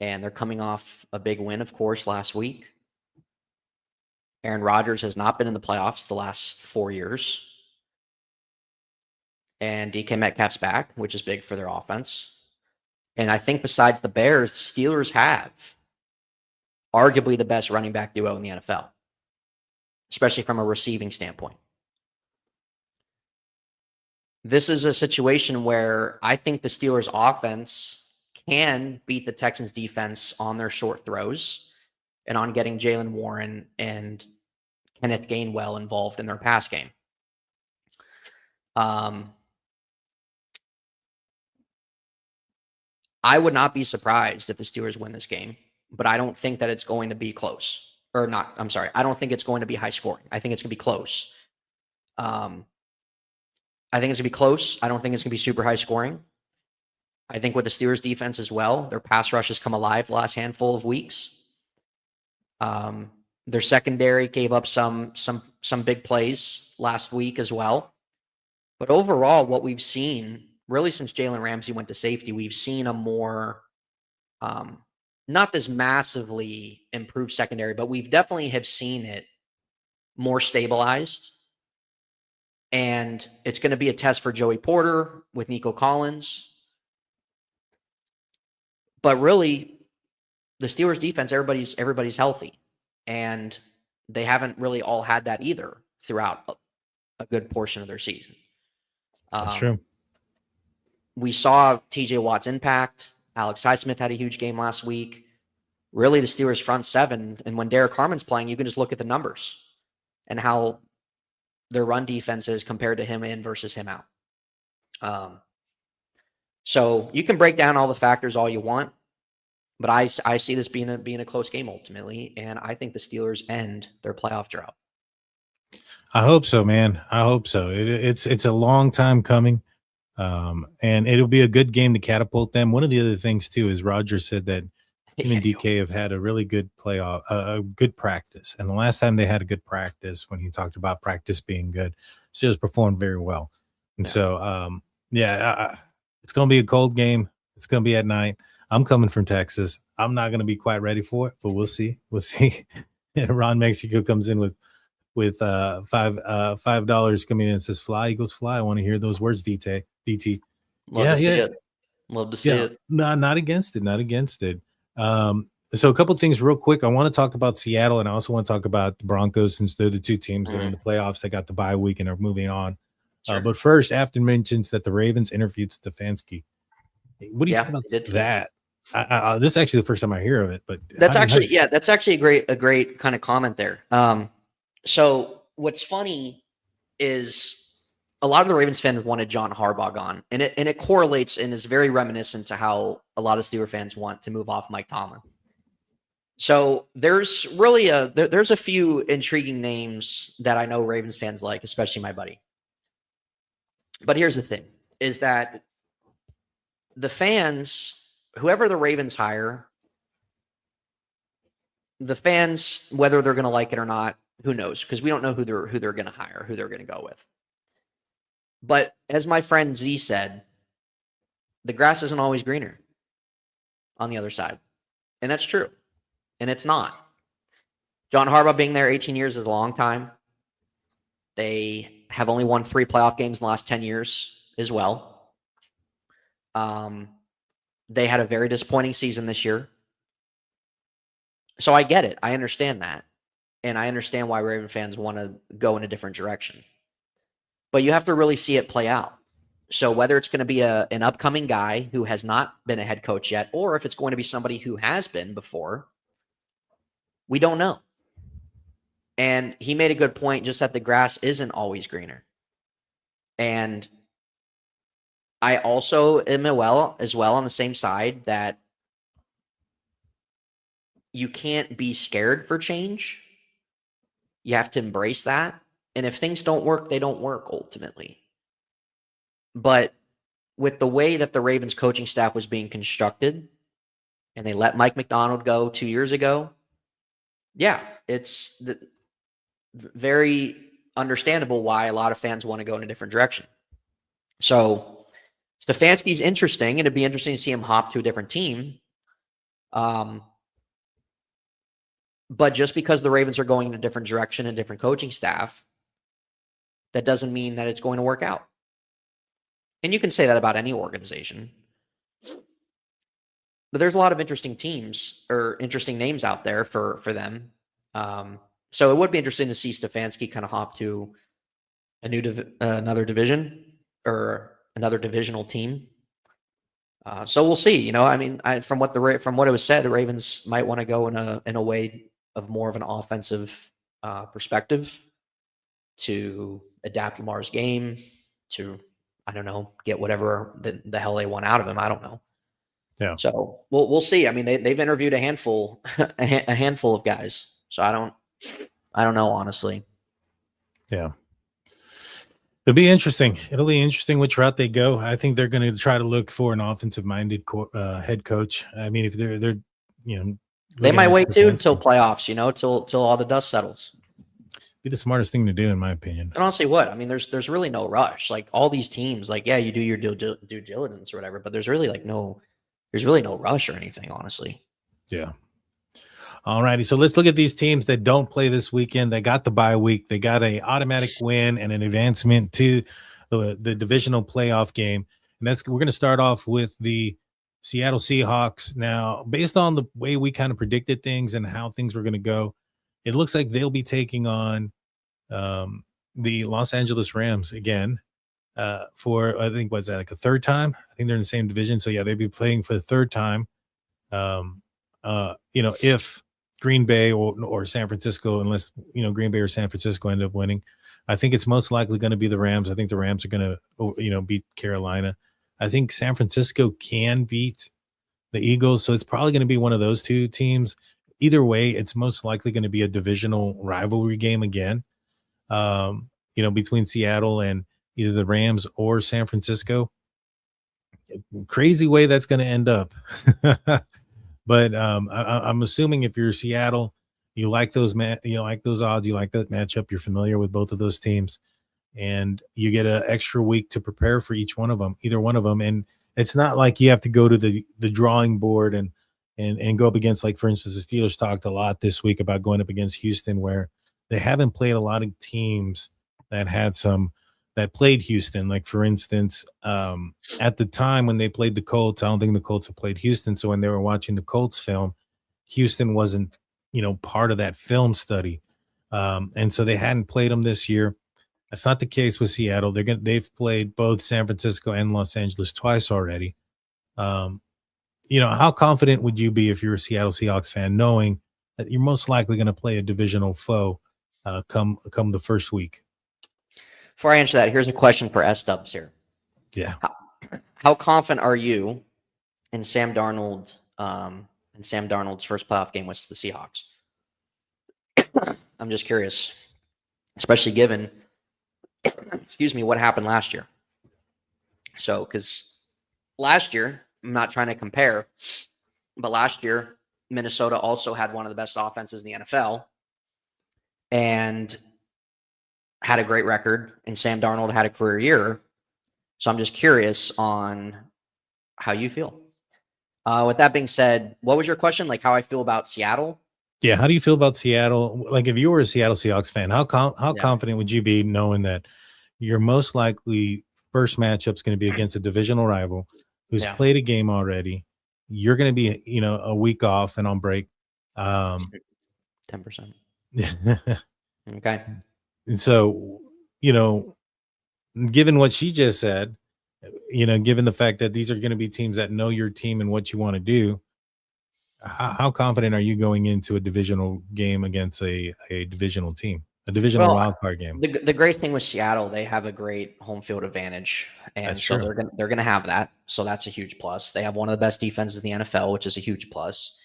And they're coming off a big win, of course, last week. Aaron Rodgers has not been in the playoffs the last 4 years. And DK Metcalf's back, which is big for their offense. And I think besides the Bears, the Steelers have arguably the best running back duo in the NFL, especially from a receiving standpoint. This is a situation where I think the Steelers offense can beat the Texans defense on their short throws and on getting Jalen Warren and Kenneth Gainwell involved in their pass game. I would not be surprised if the Steelers win this game, but I don't think that it's going to be close. Or not, I'm sorry. I don't think it's going to be high scoring. I think it's going to be close. I think it's going to be close. I don't think it's going to be super high scoring. I think with the Steelers defense as well, their pass rush has come alive the last handful of weeks. Their secondary gave up some big plays last week as well. But overall, what we've seen, really since Jalen Ramsey went to safety, we've seen a more, not this massively improved secondary, but we've definitely have seen it more stabilized. And it's going to be a test for Joey Porter with Nico Collins. But really, the Steelers defense, everybody's healthy. And they haven't really all had that either throughout a good portion of their season. That's true. We saw TJ Watt's impact. Alex Highsmith had a huge game last week. Really, the Steelers front seven. And when Derek Harmon's playing, you can just look at the numbers and how their run defense is compared to him in versus him out. So you can break down all the factors all you want, but I see this being a close game ultimately, and I think the Steelers end their playoff drought. I hope so, man. I hope so. It's a long time coming, and it'll be a good game to catapult them. One of the other things too is Roger said that him and DK have had a really good playoff, a good practice, and the last time they had a good practice, when he talked about practice being good, Steelers performed very well, and so it's going to be a cold game. It's going to be at night. I'm coming from Texas. I'm not going to be quite ready for it, but we'll see. We'll see. Ron Mexico comes in with $5 coming in and says, "Fly, Eagles, fly." I want to hear those words, DT. Love to see it. Love to see it. No, not against it. Not against it. So a couple things real quick. I want to talk about Seattle, and I also want to talk about the Broncos, since they're the two teams that are in the playoffs. They got the bye week and are moving on. Sure. But first, Afton mentions that the Ravens interviewed Stefanski. What do you think about that? This is actually the first time I hear of it, but that's actually a great kind of comment there. So what's funny is a lot of the Ravens fans wanted John Harbaugh gone, and it correlates and is very reminiscent to how a lot of Steelers fans want to move off Mike Tomlin. So there's really there's a few intriguing names that I know Ravens fans like, especially my buddy. But here's the thing, is that the fans, whoever the Ravens hire, the fans, whether they're going to like it or not, who knows? Because we don't know who they're going to hire, who they're going to go with. But as my friend Z said, the grass isn't always greener on the other side. And that's true. And it's not. John Harbaugh being there 18 years is a long time. They have only won 3 playoff games in the last 10 years as well. They had a very disappointing season this year. So I get it. I understand that. And I understand why Raven fans want to go in a different direction. But you have to really see it play out. So whether it's going to be an upcoming guy who has not been a head coach yet, or if it's going to be somebody who has been before, we don't know. And he made a good point, just that the grass isn't always greener. And I also am as well on the same side that you can't be scared for change. You have to embrace that. And if things don't work, they don't work ultimately. But with the way that the Ravens coaching staff was being constructed, and they let Mike McDonald go 2 years ago, yeah, it's very understandable why a lot of fans want to go in a different direction. So Stefanski's interesting, and it'd be interesting to see him hop to a different team. But just because the Ravens are going in a different direction and different coaching staff, that doesn't mean that it's going to work out. And you can say that about any organization. But there's a lot of interesting teams or interesting names out there for them. So it would be interesting to see Stefanski kind of hop to a new another division or another divisional team. So we'll see. You know, I mean, from what it was said, the Ravens might want to go in a way of more of an offensive perspective to adapt Lamar's game to, I don't know, get whatever the hell they want out of him. I don't know. Yeah. So we'll see. I mean, they've interviewed a handful of guys. So I don't know, honestly. Yeah. It'll be interesting. It'll be interesting which route they go. I think they're going to try to look for an offensive-minded head coach. I mean, if they're they might wait too until playoffs. Till all the dust settles. Be the smartest thing to do, in my opinion. And honestly, what I mean, there's really no rush. Like all these teams, like yeah, you do your due diligence or whatever, but there's really no rush or anything, honestly. Yeah. All righty. So let's look at these teams that don't play this weekend. They got the bye week. They got an automatic win and an advancement to the divisional playoff game. And we're going to start off with the Seattle Seahawks. Now, based on the way we kind of predicted things and how things were going to go, it looks like they'll be taking on the Los Angeles Rams again for, I think, what's that, like a third time? I think they're in the same division. So, yeah, they'd be playing for the third time. If Green Bay or San Francisco, unless, Green Bay or San Francisco end up winning, I think it's most likely going to be the Rams. I think the Rams are going to, beat Carolina. I think San Francisco can beat the Eagles. So it's probably going to be one of those two teams. Either way, it's most likely going to be a divisional rivalry game again, between Seattle and either the Rams or San Francisco. Crazy way that's going to end up. But I'm assuming if you're Seattle, you like those odds, you like that matchup. You're familiar with both of those teams, and you get an extra week to prepare for either one of them. And it's not like you have to go to the drawing board and go up against, like, for instance, the Steelers talked a lot this week about going up against Houston, where they haven't played a lot of teams that played Houston. Like, for instance, at the time when they played the Colts, I don't think the Colts have played Houston. So when they were watching the Colts film, Houston wasn't, part of that film study. And so they hadn't played them this year. That's not the case with Seattle. They've played both San Francisco and Los Angeles twice already. How confident would you be if you're a Seattle Seahawks fan, knowing that you're most likely going to play a divisional foe come the first week? Before I answer that, here's a question for S-Dubs here. Yeah. How confident are you in Sam Darnold's first playoff game with the Seahawks? I'm just curious, especially given, what happened last year. So, because last year, I'm not trying to compare, but last year, Minnesota also had one of the best offenses in the NFL and had a great record, and Sam Darnold had a career year. So I'm just curious on how you feel. With that being said, what was your question? Like, how I feel about Seattle? Yeah. How do you feel about Seattle? Like, if you were a Seattle Seahawks fan, how confident would you be knowing that your most likely first matchup is going to be against a divisional rival who's played a game already? You're going to be, a week off and on break. 10%. Okay. And so, given what she just said, given the fact that these are going to be teams that know your team and what you want to do, how confident are you going into a divisional game against a divisional team, a divisional wildcard game? The great thing with Seattle, they have a great home field advantage, and so they're gonna have that. So that's a huge plus. They have one of the best defenses in the NFL, which is a huge plus.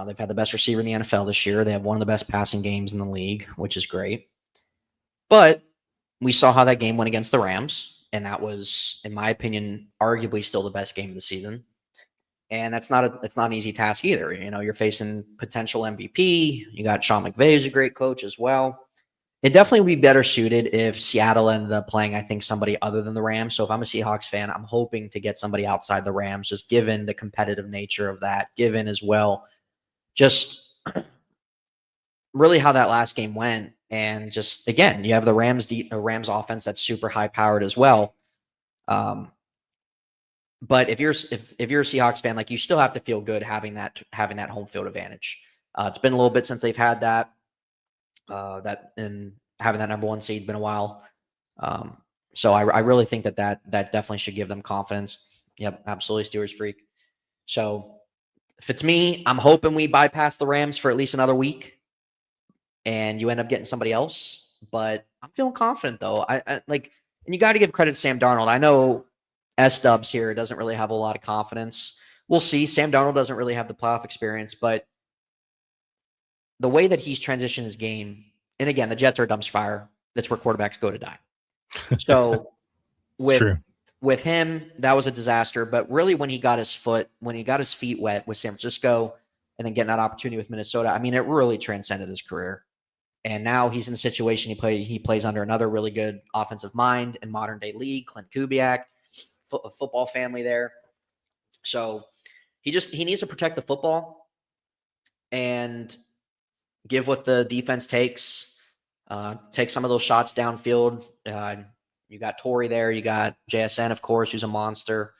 They've had the best receiver in the NFL this year. They have one of the best passing games in the league, which is great. But we saw how that game went against the Rams, and that was, in my opinion, arguably still the best game of the season. And it's not an easy task either. You're facing potential MVP. You got Sean McVay, who's a great coach as well. It definitely would be better suited if Seattle ended up playing, I think, somebody other than the Rams. So if I'm a Seahawks fan, I'm hoping to get somebody outside the Rams, just given the competitive nature of that, given as well just really how that last game went. And just, again, you have the Rams offense that's super high powered as well. But if you're a Seahawks fan, like, you still have to feel good having that home field advantage. It's been a little bit since they've had that. And having that number one seed been a while. So I really think that definitely should give them confidence. Yep, absolutely, Steelers freak. So if it's me, I'm hoping we bypass the Rams for at least another week, and you end up getting somebody else. But I'm feeling confident though. I like, and you got to give credit to Sam Darnold. I know S-Dubs here doesn't really have a lot of confidence. We'll see. Sam Darnold doesn't really have the playoff experience, but the way that he's transitioned his game, and again, the Jets are a dumpster fire. That's where quarterbacks go to die. So with him, that was a disaster. But really, when he got his feet wet with San Francisco, and then getting that opportunity with Minnesota, I mean, it really transcended his career. And now he's in a situation he plays under another really good offensive mind in modern day league, Clint Kubiak, football family there. So he needs to protect the football and give what the defense takes. Take some of those shots downfield. You got Torrey there. You got JSN, of course, who's a monster.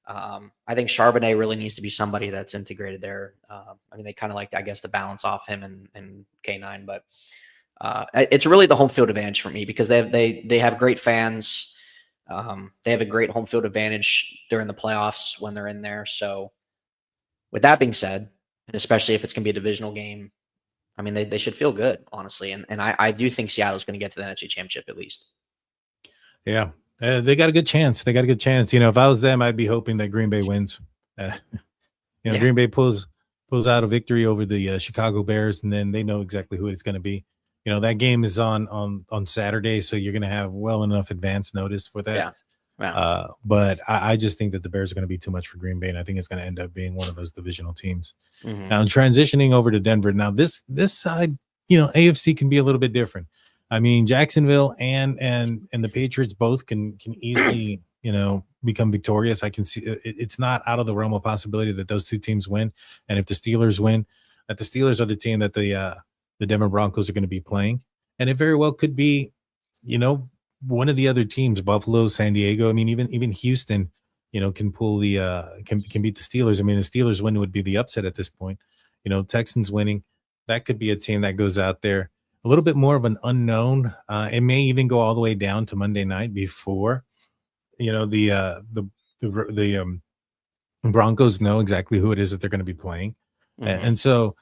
I think Charbonnet really needs to be somebody that's integrated there. I mean, they kind of like, I guess, to balance off him and K9, but it's really the home field advantage for me because they have great fans. They have a great home field advantage during the playoffs when they're in there. So with that being said, and especially if it's going to be a divisional game, I mean, they should feel good, honestly. And I do think Seattle's going to get to the NFC Championship at least. Yeah. They got a good chance. If I was them, I'd be hoping that Green Bay wins. Green Bay pulls out a victory over the Chicago Bears, and then they know exactly who it's going to be. That game is on Saturday, so you're going to have well enough advance notice for that. Yeah. But I just think that the Bears are going to be too much for Green Bay, and I think it's going to end up being one of those divisional teams. Mm-hmm. Now, transitioning over to Denver. Now, this side, AFC can be a little bit different. I mean, Jacksonville and the Patriots both can easily, become victorious, I can see it's not out of the realm of possibility that those two teams win. And if the Steelers win, that the Steelers are the team that the Denver Broncos are going to be playing. And it very well could be, one of the other teams, Buffalo, San Diego. I mean, even Houston, can pull the can beat the Steelers. I mean, the Steelers win would be the upset at this point. Texans winning, that could be a team that goes out there a little bit more of an unknown. It may even go all the way down to Monday night before, the Broncos know exactly who it is that they're going to be playing. Mhm. And so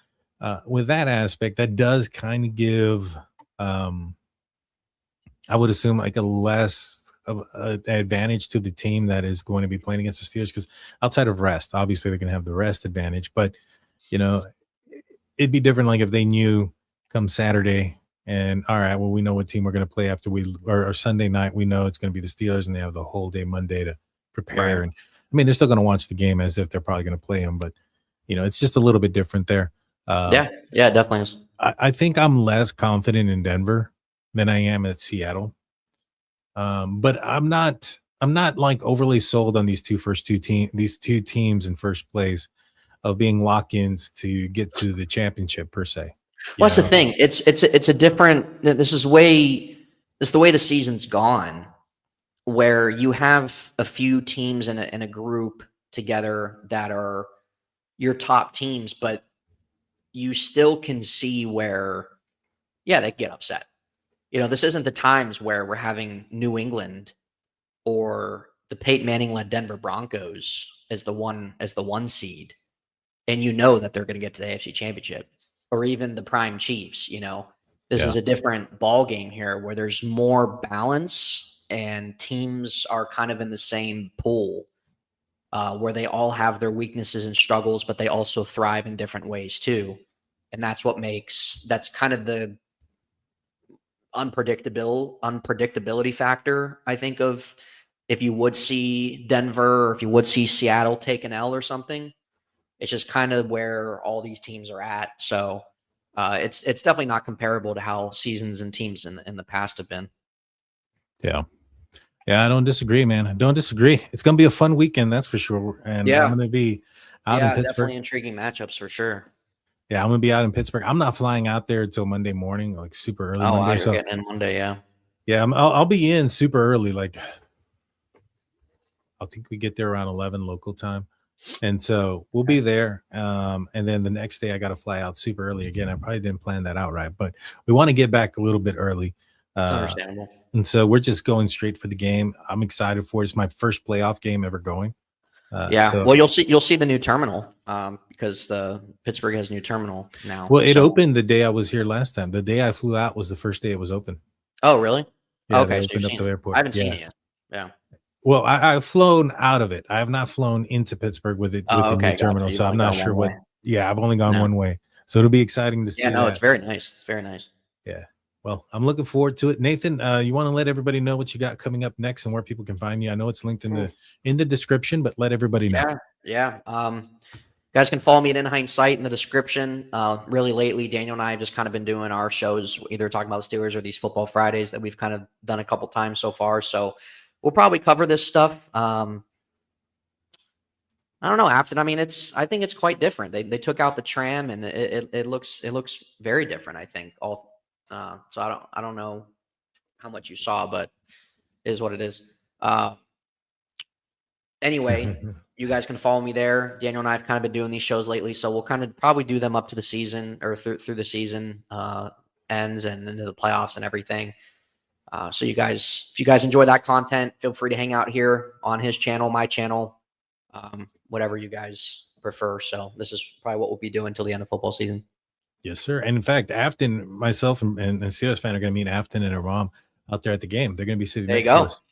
with that aspect, that does kind of give, I would assume, like a less of an advantage to the team that is going to be playing against the Steelers, because outside of rest, obviously they're going to have the rest advantage. But, it'd be different like if they knew come Saturday and, all right, well, we know what team we're going to play after or Sunday night, we know it's going to be the Steelers, and they have the whole day Monday to prepare. Right. And I mean, they're still going to watch the game as if they're probably going to play them, but it's just a little bit different there. Yeah, it definitely is. I think I'm less confident in Denver than I am at Seattle. But I'm not like overly sold on these two teams in first place of being lock-ins to get to the championship per se. Well, that's the thing. It's a different. This is the way the season's gone, where you have a few teams in a group together that are your top teams, but you still can see where, they get upset. This isn't the times where we're having New England or the Peyton Manning-led Denver Broncos as the one seed, and that they're going to get to the AFC Championship, or even the prime Chiefs. This is a different ball game here, where there's more balance and teams are kind of in the same pool, where they all have their weaknesses and struggles, but they also thrive in different ways too. And that's kind of the unpredictability factor, I think, of if you would see Denver or if you would see Seattle take an L or something. It's just kind of where all these teams are at. So it's definitely not comparable to how seasons and teams in the past have been. Yeah, I don't disagree, man. I don't disagree. It's going to be a fun weekend, that's for sure. And I'm going to be out in Pittsburgh. Definitely intriguing matchups for sure. Yeah, I'm going to be out in Pittsburgh. I'm not flying out there until Monday morning, like super early. Oh, Monday, you're getting in Monday, yeah. Yeah, I'll be in super early. Like, I think we get there around 11 local time. And so we'll be there. And then the next day I got to fly out super early again. I probably didn't plan that out right, but we want to get back a little bit early. Understandable. And so we're just going straight for the game. I'm excited for it. It's my first playoff game ever going. Well, you'll see the new terminal because the Pittsburgh has a new terminal now. Well, it opened the day I was here last time. The day I flew out was the first day it was open. Oh, really? Yeah, okay, they opened up the airport. I haven't seen it yet. Yeah. Well, I've flown out of it. I have not flown into Pittsburgh with the new terminal, gotcha. so I'm not sure what. Yeah, I've only gone one way, so it'll be exciting to see. Yeah, no, it's very nice. It's very nice. Yeah. Well, I'm looking forward to it. Nathan, you want to let everybody know what you got coming up next and where people can find you? I know it's linked in the description, but let everybody know. Yeah. Guys can follow me at In Hindsight in the description. Really lately, Daniel and I have just kind of been doing our shows, either talking about the Steelers or these Football Fridays that we've kind of done a couple times so far. So we'll probably cover this stuff. I don't know, Afton. I mean, I think it's quite different. They took out the tram, and it looks very different, I think. So I don't know how much you saw, but it is what it is. Anyway, you guys can follow me there. Daniel and I have kind of been doing these shows lately, so we'll kind of probably do them up to the season or through the season ends and into the playoffs and everything. So if you guys enjoy that content, feel free to hang out here on his channel, my channel, whatever you guys prefer. So this is probably what we'll be doing until the end of football season. Yes, sir. And in fact, Afton, myself, and Steelers fan are going to meet Afton and Aram out there at the game. They're going to be sitting next to us.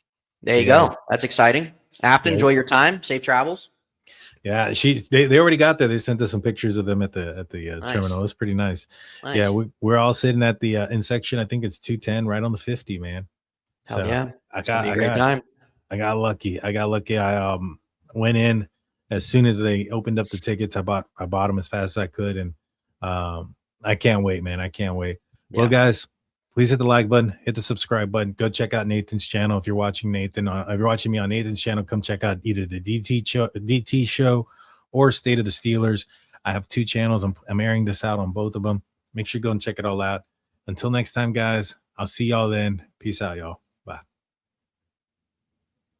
There you go. That's exciting. Afton, enjoy your time. Safe travels. Yeah, they already got there. They sent us some pictures of them at the nice. Terminal. It's pretty nice. Yeah, we're all sitting at the in section. I think it's 210, right on the 50, man. Hell yeah! I got lucky. I went in as soon as they opened up the tickets. I bought them as fast as I could, and I can't wait, man. I can't wait. Yeah. Well, guys, Please hit the like button, hit the subscribe button. Go check out Nathan's channel. If you're watching Nathan, if you're watching me on Nathan's channel, come check out either the DT show or State of the Steelers. I have 2 channels. I'm airing this out on both of them. Make sure you go and check it all out. Until next time, guys, I'll see y'all then. Peace out, y'all.